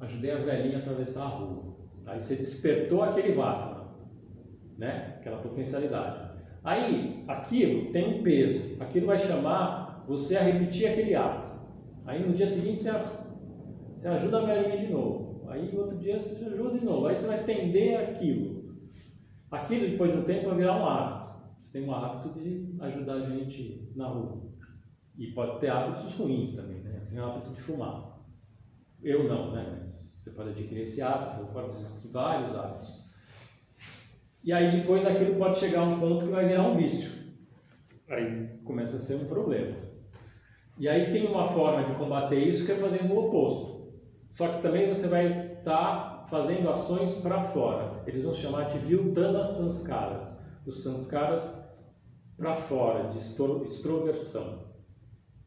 ajudei a velhinha a atravessar a rua. Aí você despertou aquele vasana, né? Aquela potencialidade. Aí, aquilo tem um peso, aquilo vai chamar você a repetir aquele ato. Aí no dia seguinte você ajuda a velhinha de novo. Aí outro dia você ajuda de novo. Aí você vai tender aquilo. Aquilo depois de um tempo vai virar um hábito. Você tem um hábito de ajudar a gente na rua. E pode ter hábitos ruins também, né? Tem o hábito de fumar. Eu não, né? Mas você pode adquirir esse hábito, pode ter vários hábitos. E aí depois aquilo pode chegar a um ponto que vai virar um vício. Aí começa a ser um problema. E aí tem uma forma de combater isso que é fazendo o oposto. Só que também você vai estar fazendo ações para fora. Eles vão chamar de Viltana Sanskaras. Os sanskaras para fora, de extroversão.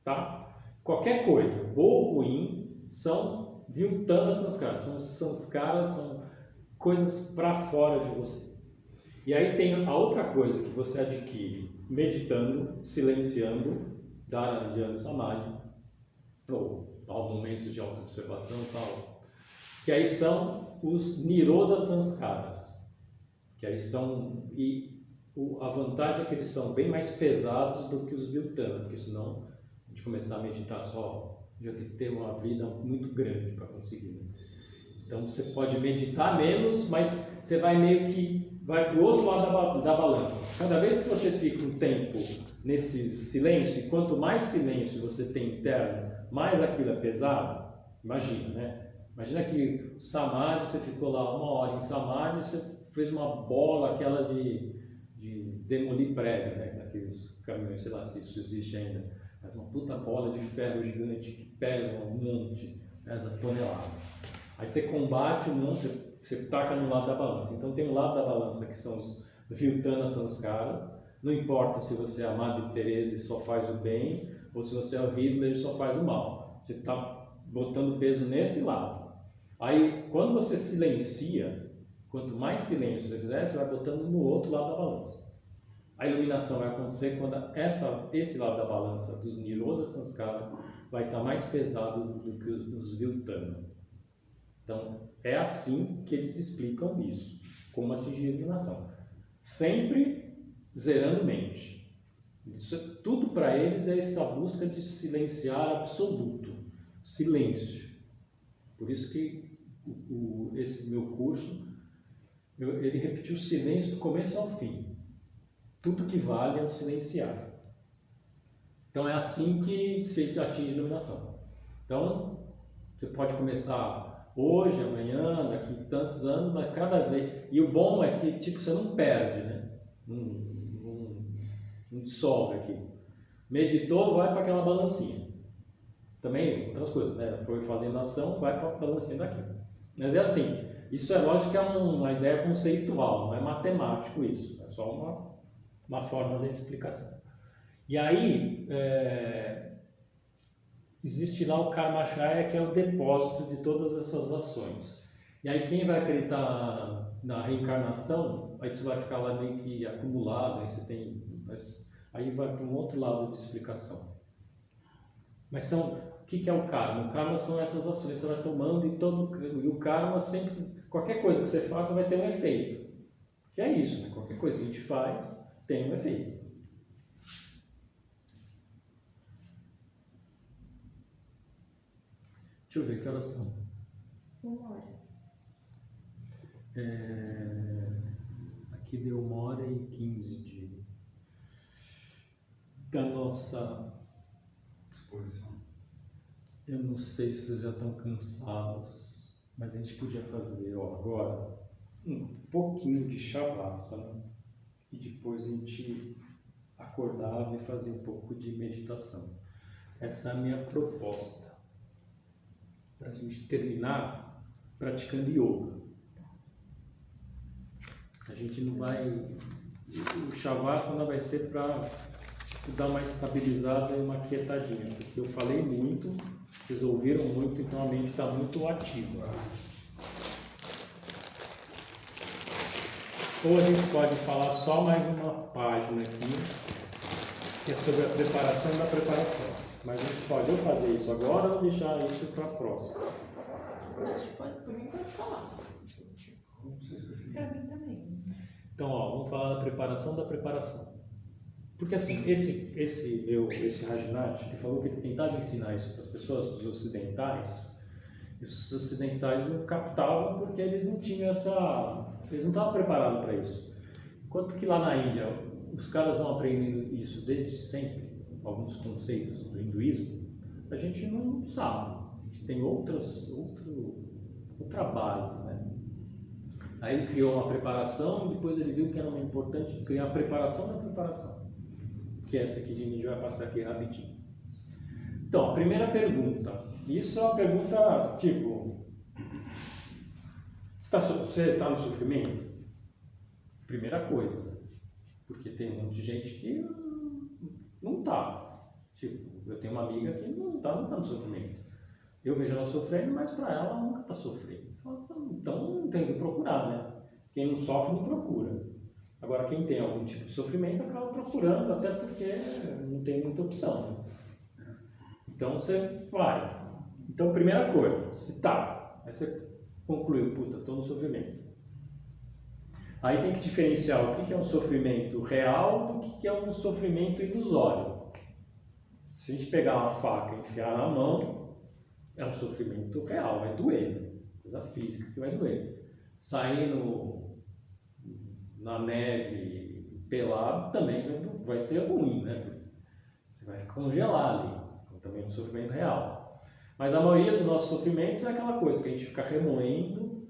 Tá? Qualquer coisa, boa ou ruim, são Viltana Sanskaras. São sanskaras, são coisas para fora de você. E aí tem a outra coisa que você adquire meditando, silenciando, Dharana Dhyana Samadhi, ou momentos de auto-observação e tal, que aí são os Nirodha Sanskaras, que aí são, a vantagem é que eles são bem mais pesados do que os Viltana, porque senão a gente começar a meditar só, já tem que ter uma vida muito grande para conseguir. Né? Então você pode meditar menos, mas você vai meio que vai para o outro lado da balança. Cada vez que você fica um tempo nesse silêncio, e quanto mais silêncio você tem interno, mais aquilo é pesado. Imagina, né? Imagina que Samadhi, você ficou lá 1 hora em Samadhi, você fez uma bola, aquela de demolir prédio, né? Naqueles caminhões, sei lá se isso existe ainda, mas uma puta bola de ferro gigante que pesa um monte, pesa tonelada. Aí você combate um monte, você taca no lado da balança. Então tem um lado da balança que são os Viltana Sanskaras. Não importa se você é a Madre Teresa e só faz o bem, ou se você é o Hitler e só faz o mal. Você está botando peso nesse lado. Aí, quando você silencia, quanto mais silêncio você fizer, você vai botando no outro lado da balança. A iluminação vai acontecer quando esse lado da balança dos Nirodha Sanskara vai estar mais pesado do que os Viltana. Então, é assim que eles explicam isso, como atingir a iluminação. Sempre zerando mente. Tudo para eles é essa busca de silenciar absoluto, silêncio. Por isso que esse meu curso, ele repetiu o silêncio do começo ao fim. Tudo que vale é o silenciar. Então é assim que se atinge a iluminação. Então, você pode começar hoje, amanhã, daqui tantos anos, mas cada vez... E o bom é que tipo, você não perde, né? Não dissolve aquilo. Meditou, vai para aquela balancinha. Também outras coisas, né? Foi fazendo ação, vai para a balancinha daquilo. Mas é assim, isso é lógico que é uma ideia conceitual, não é matemático isso. É só uma forma de explicação. E aí, existe lá o Karmachaya, que é o depósito de todas essas ações. E aí quem vai acreditar na reencarnação, aí isso vai ficar lá meio que acumulado, aí vai para um outro lado de explicação. Mas o que é o karma? O karma são essas ações que você vai tomando e o karma sempre, qualquer coisa que você faça vai ter um efeito. Que é isso, né? Qualquer coisa que a gente faz tem um efeito. Deixa eu ver que horas são. 1h. Aqui deu 1h15 da nossa Exposição. Eu não sei se vocês já estão cansados, mas a gente podia fazer agora um pouquinho de Shavasana e depois a gente acordava e fazia um pouco de meditação. Essa é a minha proposta, para a gente terminar praticando yoga. A gente não vai... O Shavasana vai ser para dar uma estabilizada e uma quietadinha, porque eu falei muito, vocês ouviram muito, então a mente está muito ativa. Ou a gente pode falar só mais uma página aqui, que é sobre a preparação da preparação. Mas a gente pode ou fazer isso agora ou deixar isso para a próxima. Por mim pode falar. Como vocês preferem. Pra mim também. Então, vamos falar da preparação da preparação. Porque assim, esse Rajnath, ele falou que ele tentava ensinar isso para as pessoas, para os ocidentais, e os ocidentais não captavam porque eles não tinham eles não estavam preparados para isso. Enquanto que lá na Índia, os caras vão aprendendo isso desde sempre, alguns conceitos do hinduísmo, a gente não sabe, a gente tem outra base, né? Aí ele criou uma preparação e depois ele viu que era importante criar a preparação da preparação. Que é essa aqui de mim, vai passar aqui rapidinho. Então, a primeira pergunta. Isso é uma pergunta tipo... Você está no sofrimento? Primeira coisa. Porque tem um monte de gente que não está. Tipo, eu tenho uma amiga que não está no sofrimento. Eu vejo ela sofrendo, mas para ela nunca está sofrendo. Então, tem que procurar, né? Quem não sofre, não procura. Agora, quem tem algum tipo de sofrimento acaba procurando, até porque não tem muita opção. Né? Então, você vai. Então, primeira coisa, se tá. Aí você concluiu, estou no sofrimento. Aí tem que diferenciar o que é um sofrimento real do que é um sofrimento ilusório. Se a gente pegar uma faca e enfiar na mão, é um sofrimento real, vai doer. Coisa física que vai doer. Sair na neve pelado também vai ser ruim, né? Você vai congelar ali, então também é um sofrimento real. Mas a maioria dos nossos sofrimentos é aquela coisa que a gente fica remoendo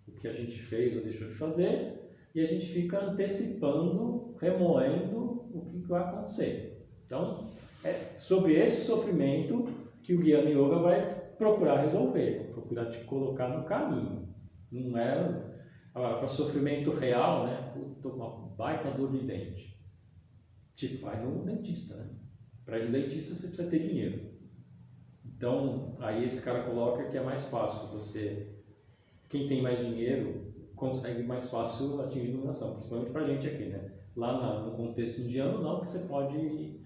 o que a gente fez ou deixou de fazer e a gente fica antecipando, remoendo o que vai acontecer. Então, é sobre esse sofrimento que o Jnana Yoga vai procurar resolver, procurar te colocar no caminho. Não é... Agora, para sofrimento real, né? Estou com uma baita dor de dente. Tipo, vai no dentista, né? Para ir no dentista você precisa ter dinheiro. Então, aí esse cara coloca que é mais fácil você quem tem mais dinheiro consegue mais fácil atingir a iluminação, principalmente para a gente aqui, né? Lá no contexto indiano, não, que você pode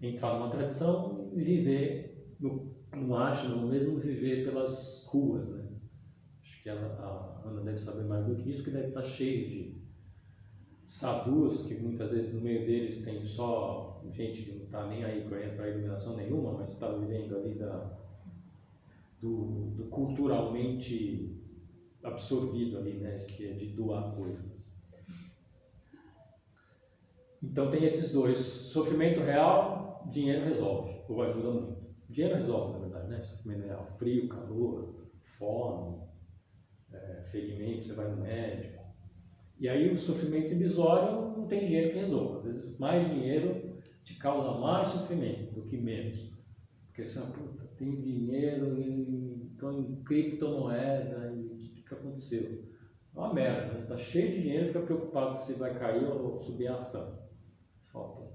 entrar numa tradição e viver no ashram, ou mesmo viver pelas ruas, né? Acho que a Ana deve saber mais do que isso, que deve estar cheio de sadhus, que muitas vezes no meio deles tem só gente que não está nem aí para iluminação nenhuma, mas está vivendo ali do culturalmente absorvido ali, né? Que é de doar coisas. Então tem esses dois, sofrimento real, dinheiro resolve, ou ajuda muito. Dinheiro resolve, na verdade, né? Sofrimento real, frio, calor, fome, ferimento, você vai no médico. E aí o sofrimento ilusório não tem dinheiro que resolva. Às vezes mais dinheiro te causa mais sofrimento do que menos. Porque você, puta, tem dinheiro e estou em criptomoeda e o que aconteceu? É uma merda, né? Você está cheio de dinheiro e fica preocupado se vai cair ou subir a ação. Você fala,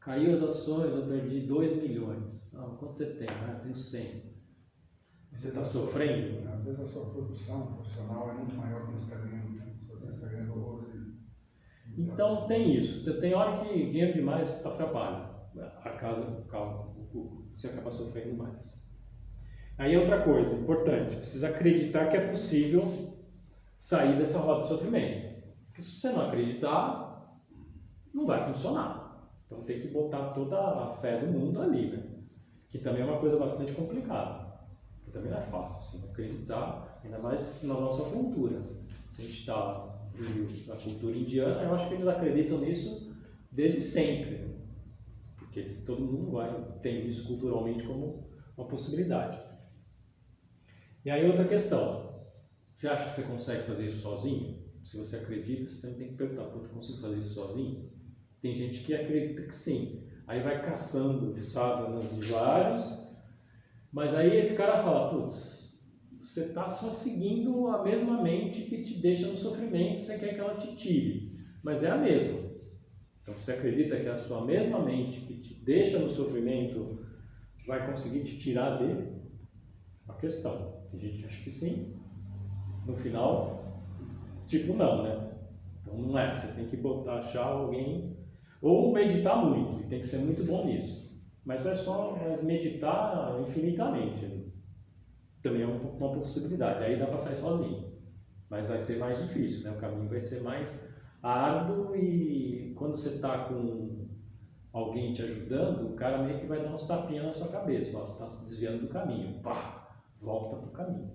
caiu as ações, eu perdi 2 milhões. Quanto você tem? Eu tenho 100. Você está sofrendo? Às vezes a sua produção profissional é muito maior que você está ganhando, né? Você está ganhando horrores. Então tem isso. Tem hora que dinheiro demais atrapalha. A casa, você acaba sofrendo mais. Aí outra coisa importante, precisa acreditar que é possível sair dessa roda de sofrimento. Porque se você não acreditar, não vai funcionar. Então tem que botar toda a fé do mundo ali, né? Que também é uma coisa bastante complicada. Que também não é fácil assim, acreditar, ainda mais na nossa cultura. Se a gente está na cultura indiana, eu acho que eles acreditam nisso desde sempre, né? Porque todo mundo tem isso culturalmente como uma possibilidade. E aí outra questão, você acha que você consegue fazer isso sozinho? Se você acredita, você também tem que perguntar, eu consigo fazer isso sozinho? Tem gente que acredita que sim, aí vai caçando sadhanas de vários. Mas aí esse cara fala, putz, você está só seguindo a mesma mente que te deixa no sofrimento, você quer que ela te tire, mas é a mesma. Então você acredita que a sua mesma mente que te deixa no sofrimento vai conseguir te tirar dele? Uma questão. Tem gente que acha que sim, no final, tipo não, né? Então não é, você tem que achar alguém, ou meditar muito, e tem que ser muito bom nisso. Mas meditar infinitamente. Também é uma possibilidade. Aí dá para sair sozinho. Mas vai ser mais difícil, né? O caminho vai ser mais árduo e quando você está com alguém te ajudando, o cara meio que vai dar uns tapinhas na sua cabeça. Ó, você está se desviando do caminho. Pá! Volta para o caminho.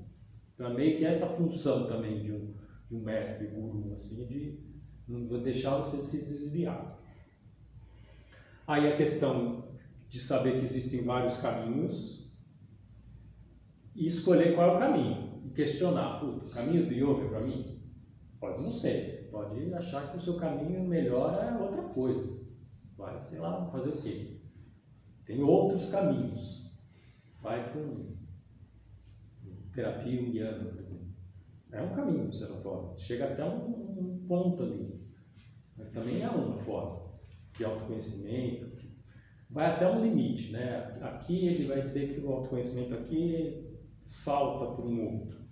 Então é meio que essa função também de um mestre, guru, assim, de não deixar você de se desviar. Aí a questão de saber que existem vários caminhos e escolher qual é o caminho e questionar, o caminho do yoga é para mim? Pode não ser, você pode achar que o seu caminho melhor é outra coisa, vai, sei lá, fazer o quê? Tem outros caminhos, vai com terapia junguiana, por exemplo, é um caminho, de certa forma, chega até um ponto ali, mas também é uma forma de autoconhecimento, vai até um limite, né? Aqui ele vai dizer que o autoconhecimento aqui salta para um outro.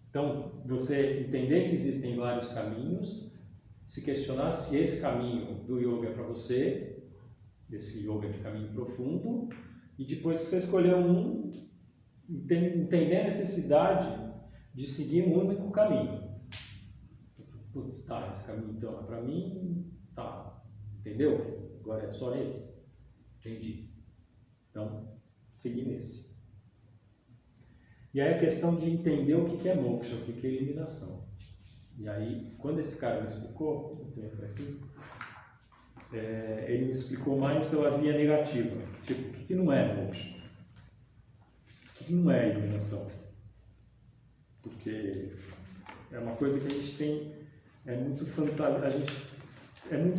Então, você entender que existem vários caminhos, se questionar se esse caminho do yoga é para você, esse yoga de caminho profundo, e depois que você escolher um, entender a necessidade de seguir um único caminho. Putz, tá, esse caminho então é para mim, tá, entendeu? Agora é só esse. Entendi. Então, seguir nesse. E aí a questão de entender o que é moksha, o que é eliminação. E aí, quando esse cara me explicou, ele me explicou mais pela via negativa. Tipo, o que não é moksha? O que não é eliminação? Porque é uma coisa que a gente tem, é muito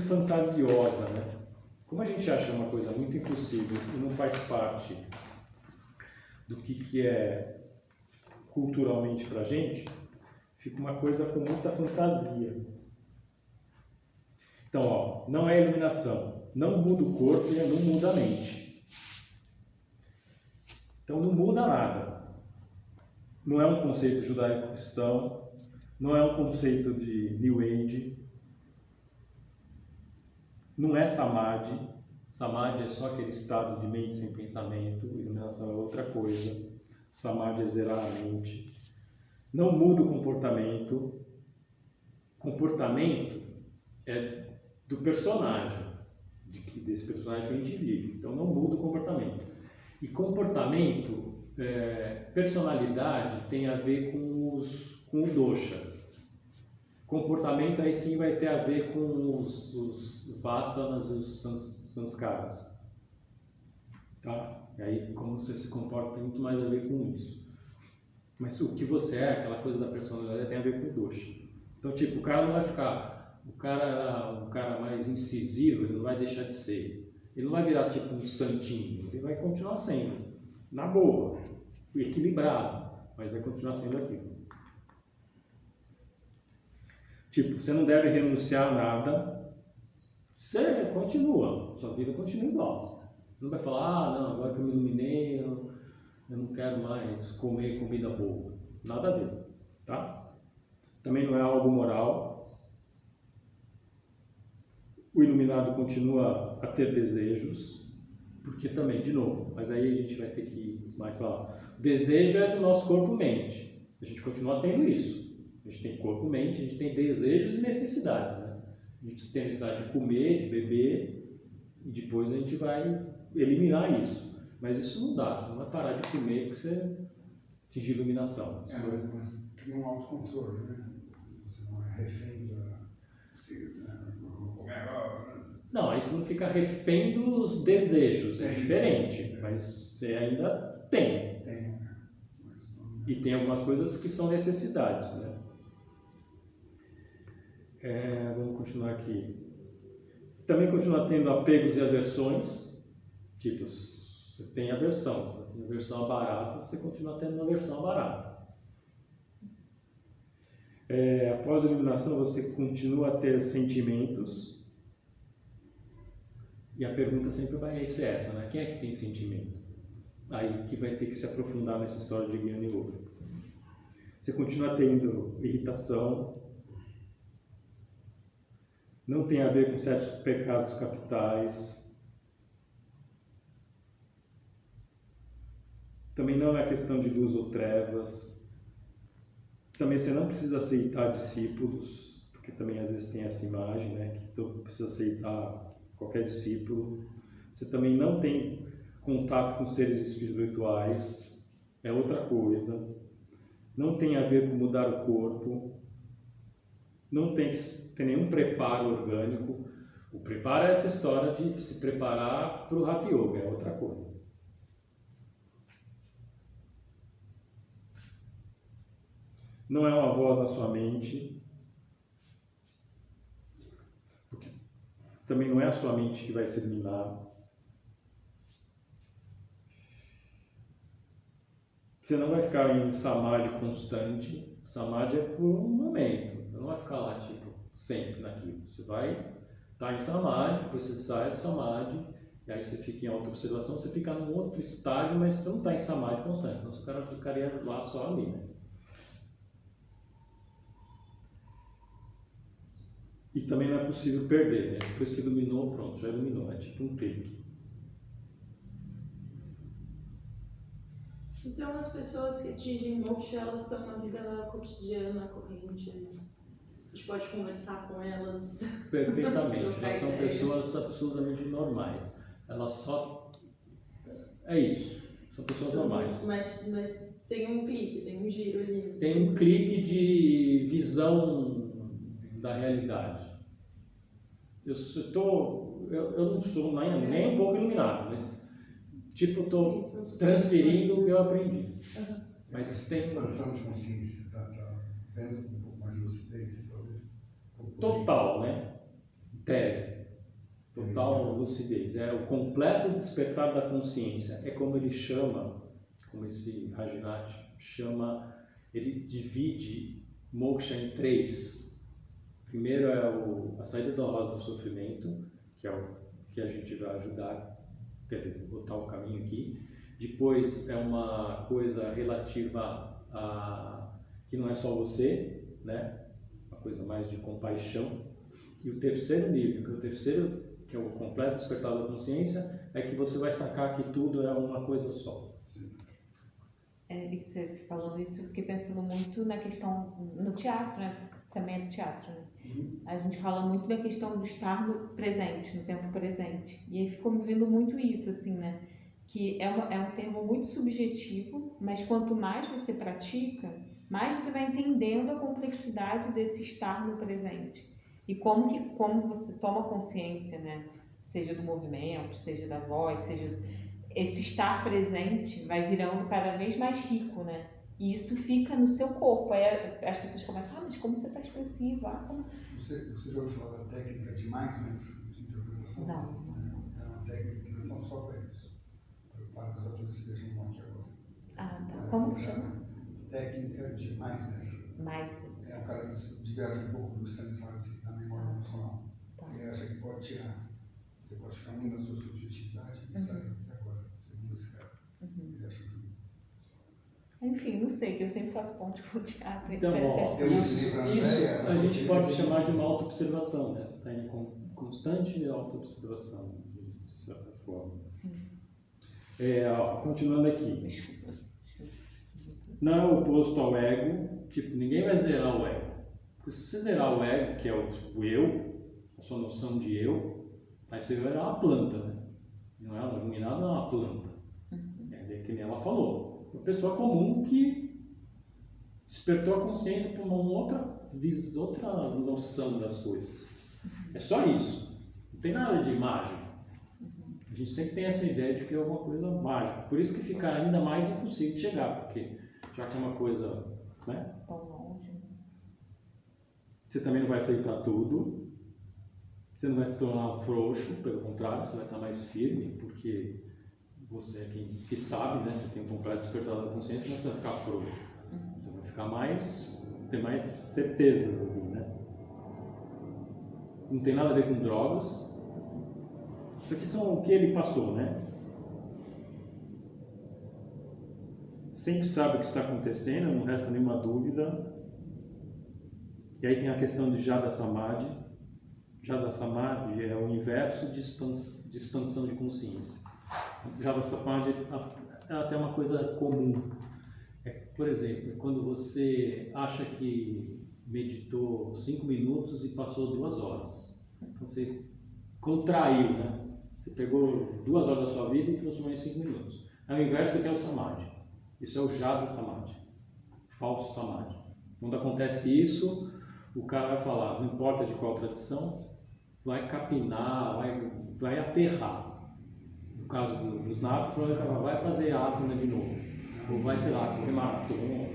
fantasiosa, né? Como a gente acha uma coisa muito impossível e não faz parte do que é culturalmente pra gente, fica uma coisa com muita fantasia. Então, ó, não é iluminação, não muda o corpo e não muda a mente. Então não muda nada. não é um conceito judaico-cristão, não é um conceito de New Age, não é Samadhi. Samadhi é só aquele estado de mente sem pensamento, iluminação é outra coisa. Samadhi é zerar a mente. Não muda o comportamento. Comportamento é do personagem, desse personagem que a gente vive. Então não muda o comportamento. E comportamento, personalidade tem a ver com o dosha. Comportamento aí sim vai ter a ver com os vasanas e os sanskaras. Tá? E aí como você se comporta tem muito mais a ver com isso. Mas o que você é, aquela coisa da personalidade, tem a ver com o dosha. Então, tipo, o cara não vai ficar... O cara era um cara mais incisivo, ele não vai deixar de ser. Ele não vai virar tipo um santinho. Ele vai continuar sendo, na boa, equilibrado, mas vai continuar sendo aquilo. Tipo, você não deve renunciar a nada, você continua, sua vida continua igual. Você não vai falar, não, agora que eu me iluminei, eu não quero mais comer comida boa. Nada a ver, tá? Também não é algo moral. O iluminado continua a ter desejos, porque também, de novo, mas aí a gente vai ter que ir mais para lá. O desejo é do nosso corpo-mente. A gente continua tendo isso. A gente tem corpo-mente, a gente tem desejos e necessidades, né? A gente tem necessidade de comer, de beber, e depois a gente vai eliminar isso. Mas isso não dá, você não vai parar de comer porque você atingir iluminação. Mas tem um autocontrole, né? Você não é refém da... Não, aí você não fica refém dos desejos, é diferente, mas você ainda tem. E tem algumas coisas que são necessidades, né? Vamos continuar aqui. Também continua tendo apegos e aversões, tipo, você tem aversão, você tem aversão a barata, você continua tendo uma aversão a barata. Após a iluminação, você continua a ter sentimentos. E a pergunta sempre vai ser essa, né? Quem é que tem sentimento? Aí que vai ter que se aprofundar nessa história de Jnana Yoga. Você continua tendo irritação. Não tem a ver com certos pecados capitais. Também não é questão de luz ou trevas. Também você não precisa aceitar discípulos, porque também às vezes tem essa imagem, né? Que todo precisa aceitar qualquer discípulo. Você também não tem contato com seres espirituais, é outra coisa. Não tem a ver com mudar o corpo. Não tem que ter nenhum preparo orgânico. O preparo é essa história de se preparar para o Hatha Yoga, é outra coisa. Não é uma voz na sua mente. Porque também não é a sua mente que vai se iluminar. Você não vai ficar em samadhi constante. Samadhi é por um momento. Você não vai ficar lá, tipo, sempre naquilo. Você vai estar em samadhi, depois você sai do samadhi, e aí você fica em auto-observação, você fica num outro estágio, mas você não está em samadhi constante, senão o cara ficaria lá só ali, né? E também não é possível perder, né? Depois que iluminou, pronto, já iluminou. É tipo um clique. Então, as pessoas que atingem moksha, elas estão na vida cotidiana, corrente. A gente pode conversar com elas. Perfeitamente. Elas são pessoas absolutamente normais. Elas só... É isso. São pessoas normais. Mas tem um clique, tem um giro ali. Tem um clique de visão da realidade. Eu não sou nem um pouco iluminado, mas tipo, eu estou transferindo o que eu aprendi. Uhum. Mas tem expansão de consciência, tá vendo um pouco mais de lucidez, talvez? total, né? Tese. Total lucidez. É o completo despertar da consciência. É como ele chama, como esse Rajinati chama, ele divide moksha em 3. Primeiro é a saída da roda do sofrimento, que é o que a gente vai ajudar, quer dizer, botar o caminho aqui. Depois é uma coisa relativa que não é só você, né? Uma coisa mais de compaixão. E o terceiro nível, que é o completo despertar da consciência, é que você vai sacar que tudo é uma coisa só. Sim. E você falando isso, eu fiquei pensando muito na questão no teatro, né? Também é do teatro, né? A gente fala muito da questão do estar no presente, no tempo presente. E aí ficou me vendo muito isso, assim, né? Que é um termo muito subjetivo, mas quanto mais você pratica, mais você vai entendendo a complexidade desse estar no presente. E como você toma consciência, né? Seja do movimento, seja da voz, seja... Esse estar presente vai virando cada vez mais rico, né? E isso fica no seu corpo. Aí as pessoas começam, mas como você está expressiva? Como... Você já ouviu falar da técnica de Meissner, de interpretação? Não. É uma técnica que não são só para isso. Para que os atores estejam bom aqui agora. Tá. Como se chama? Técnica de Meissner. Meissner. É um cara que diverge um pouco do Stanislavski na memória emocional. Tá. Ele acha que pode tirar. Você pode ficar muito na sua subjetividade e sair aqui agora, segundo esse cara. Ele acha que... Enfim, não sei, que eu sempre faço ponte com o teatro. Então, ó, Eu isso ensinei pra a Andréia, gente pode chamar de uma auto-observação, né? Você está em constante auto-observação, de certa forma. Sim. Continuando aqui. Desculpa. Não é oposto ao ego, tipo, ninguém vai zerar o ego. Porque se você zerar o ego, que é o eu, a sua noção de eu, aí você vai virar uma planta, né? Não é uma iluminada, não é uma planta. É que nem ela falou. Uma pessoa comum que despertou a consciência para uma outra noção das coisas. É só isso. Não tem nada de mágico. A gente sempre tem essa ideia de que é alguma coisa mágica. Por isso que fica ainda mais impossível de chegar, porque já que é uma coisa, né? Tão longe. Você também não vai aceitar tudo. Você não vai se tornar frouxo, pelo contrário, você vai estar mais firme, porque você é quem que sabe, né? Você tem um completo despertar da consciência, mas você vai ficar frouxo. Você vai ficar ter mais certezas ali, né? Não tem nada a ver com drogas. Isso aqui são o que ele passou, né? Sempre sabe o que está acontecendo, não resta nenhuma dúvida. E aí tem a questão de Jada Samadhi. Jada Samadhi é o universo de expansão de consciência. Jada Samadhi é até uma coisa comum. Por exemplo, quando você acha que meditou 5 minutos e passou 2 horas. Então você contraiu, né? Você pegou 2 horas da sua vida e transformou em 5 minutos. É o inverso do que é o Samadhi. Isso é o Jada Samadhi, falso Samadhi. Quando acontece isso, o cara vai falar, não importa de qual tradição, vai capinar, vai aterrar. No caso dos natos, vai fazer asana de novo. Ou vai, sei lá, correr maratona,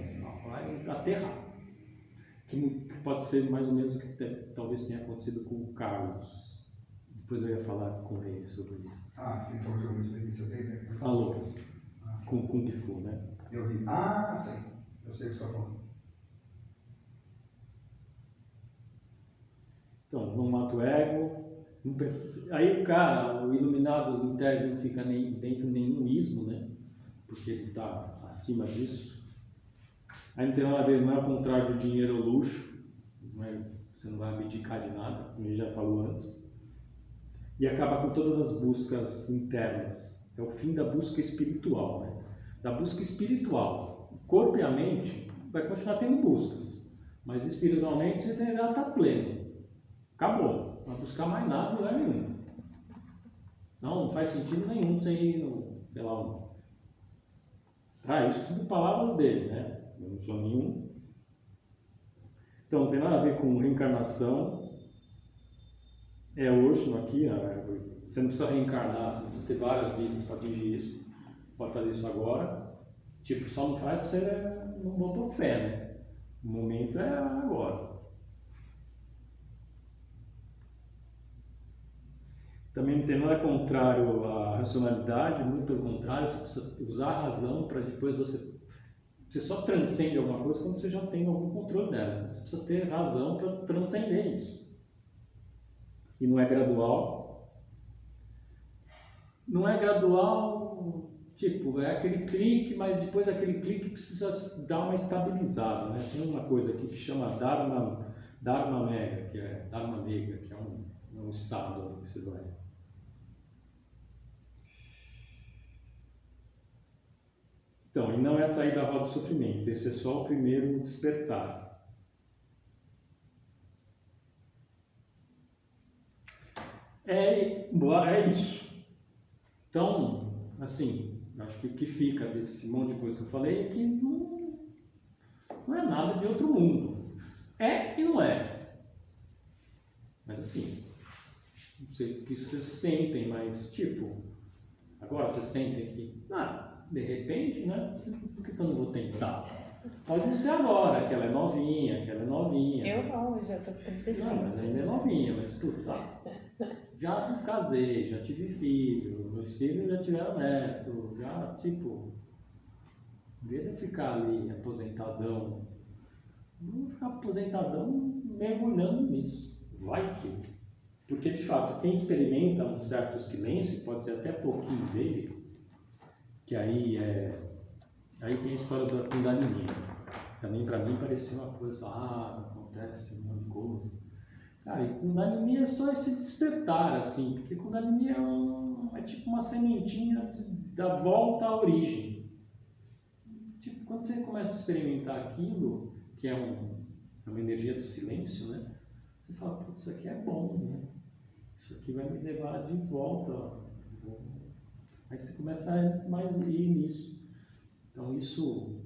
vai aterrar. Que pode ser mais ou menos o que talvez tenha acontecido com o Carlos. Depois eu ia falar com ele sobre isso. Ele falou de alguma experiência dele? Né? Falou. Com Kung Fu, né? Eu vi. Sei. Eu sei o que você está falando. Então, não mata o ego. Aí o cara, o iluminado, em tese, não fica nem dentro de nenhum ismo, né? Porque ele está acima disso. Aí não tem nada a ver, não é ao contrário do dinheiro ou luxo. Você não vai abdicar de nada, como a gente já falou antes. E acaba com todas as buscas internas. É o fim da busca espiritual, né? Da busca espiritual. O corpo e a mente vai continuar tendo buscas, mas espiritualmente você já está pleno. Acabou. Não vai buscar mais nada em lugar nenhum. Não faz sentido nenhum você ir no, sei lá onde. Isso tudo palavras dele, né? Eu não sou nenhum. Então, não tem nada a ver com reencarnação. É hoje, aqui, você não precisa reencarnar, você não precisa ter várias vidas para atingir isso. Pode fazer isso agora. Tipo, só não faz porque você não botou fé, né? O momento é agora. Também não tem nada contrário à racionalidade, muito pelo contrário, você precisa usar a razão para depois você só transcende alguma coisa quando você já tem algum controle dela. Você precisa ter razão para transcender isso. E não é gradual. Não é gradual, tipo, é aquele clique, mas depois aquele clique precisa dar uma estabilizada, né? Tem uma coisa aqui que chama Dharma Mega, que é um estado ali que você vai. Então, e não é sair da roda do sofrimento, esse é só o primeiro despertar. É isso. Então, assim, acho que o que fica desse monte de coisa que eu falei é que não é nada de outro mundo. É e não é. Mas assim, não sei o que vocês sentem, mas tipo, agora vocês sentem que, de repente, né? Por que eu não vou tentar? Pode não ser agora, que ela é novinha, Eu não, eu já tô com 35. Não, mas ainda é novinha, mas putz, já casei, já tive filho, meus filhos já tiveram neto, já, tipo, em vez de eu ficar ali aposentadão, não vou ficar aposentadão mergulhando nisso. Vai que. Porque, de fato, quem experimenta um certo silêncio, pode ser até pouquinho dele, que aí tem a história da Kundalini. Também, para mim, parecia uma coisa, acontece um monte de coisa. Cara, e Kundalini é só esse despertar, assim, porque Kundalini é tipo uma sementinha da volta à origem. Tipo, quando você começa a experimentar aquilo, que é uma energia do silêncio, né? Você fala, putz, isso aqui é bom, né? Isso aqui vai me levar de volta. Aí você começa a mais ir nisso. Então isso,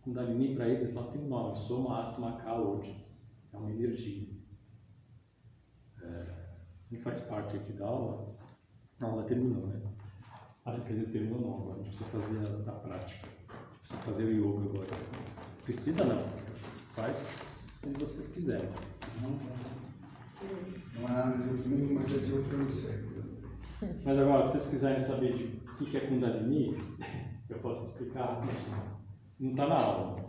Kundalini para ele fala, tem um nome, Soma Atma Kaojas, é uma energia. Não faz parte aqui da aula. A aula terminou, né? Quer dizer, terminou não, agora a gente precisa fazer a prática. A gente precisa fazer o yoga agora. Precisa não, faz se vocês quiserem. Não é nada de outro mundo, mas é de outro hemisfério. Mas agora, se vocês quiserem saber de o que é Kundalini, eu posso explicar. Não está na aula.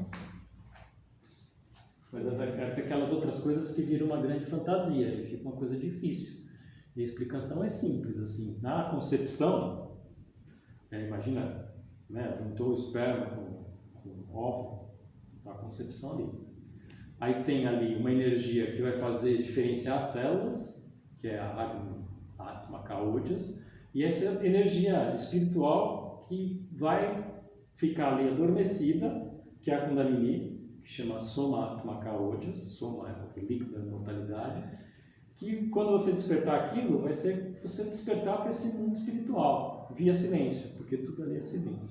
Mas é aquelas outras coisas que viram uma grande fantasia e fica uma coisa difícil. E a explicação é simples, assim. Na concepção, imagina, né, juntou o esperma com o óvulo, tá a concepção ali. Aí tem ali uma energia que vai fazer diferenciar as células, que é a Atma Kaojas, e essa energia espiritual que vai ficar ali adormecida, que é a Kundalini, que chama Soma Atma Kaojas, Soma é o líquido da imortalidade, que quando você despertar aquilo, vai ser você despertar para esse mundo espiritual, via silêncio, porque tudo ali é silêncio.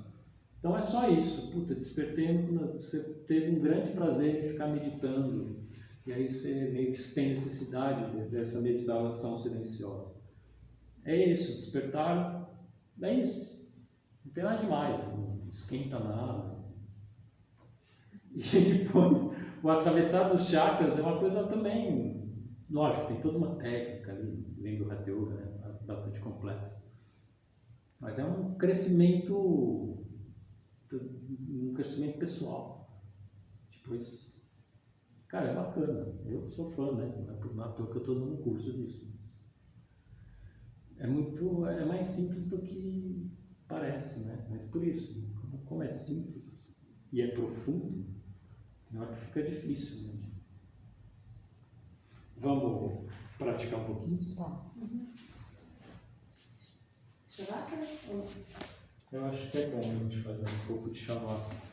Então é só isso, despertei, você teve um grande prazer em ficar meditando, e aí você meio que tem necessidade dessa meditação silenciosa. É isso, despertar, é isso, não tem nada demais, não esquenta nada. E depois, o atravessar dos chakras é uma coisa também, lógico, tem toda uma técnica ali, dentro do Hatha Yoga, né, bastante complexa. Mas é um crescimento pessoal. Depois, cara, é bacana. Eu sou fã, né? Não é à toa que eu estou dando um curso disso. Mas é mais simples do que parece, né? Mas por isso, como é simples e é profundo, tem hora que fica difícil, né? Vamos praticar um pouquinho? Tá. Shavasana? Eu acho que é bom a gente fazer um pouco de Shavasana.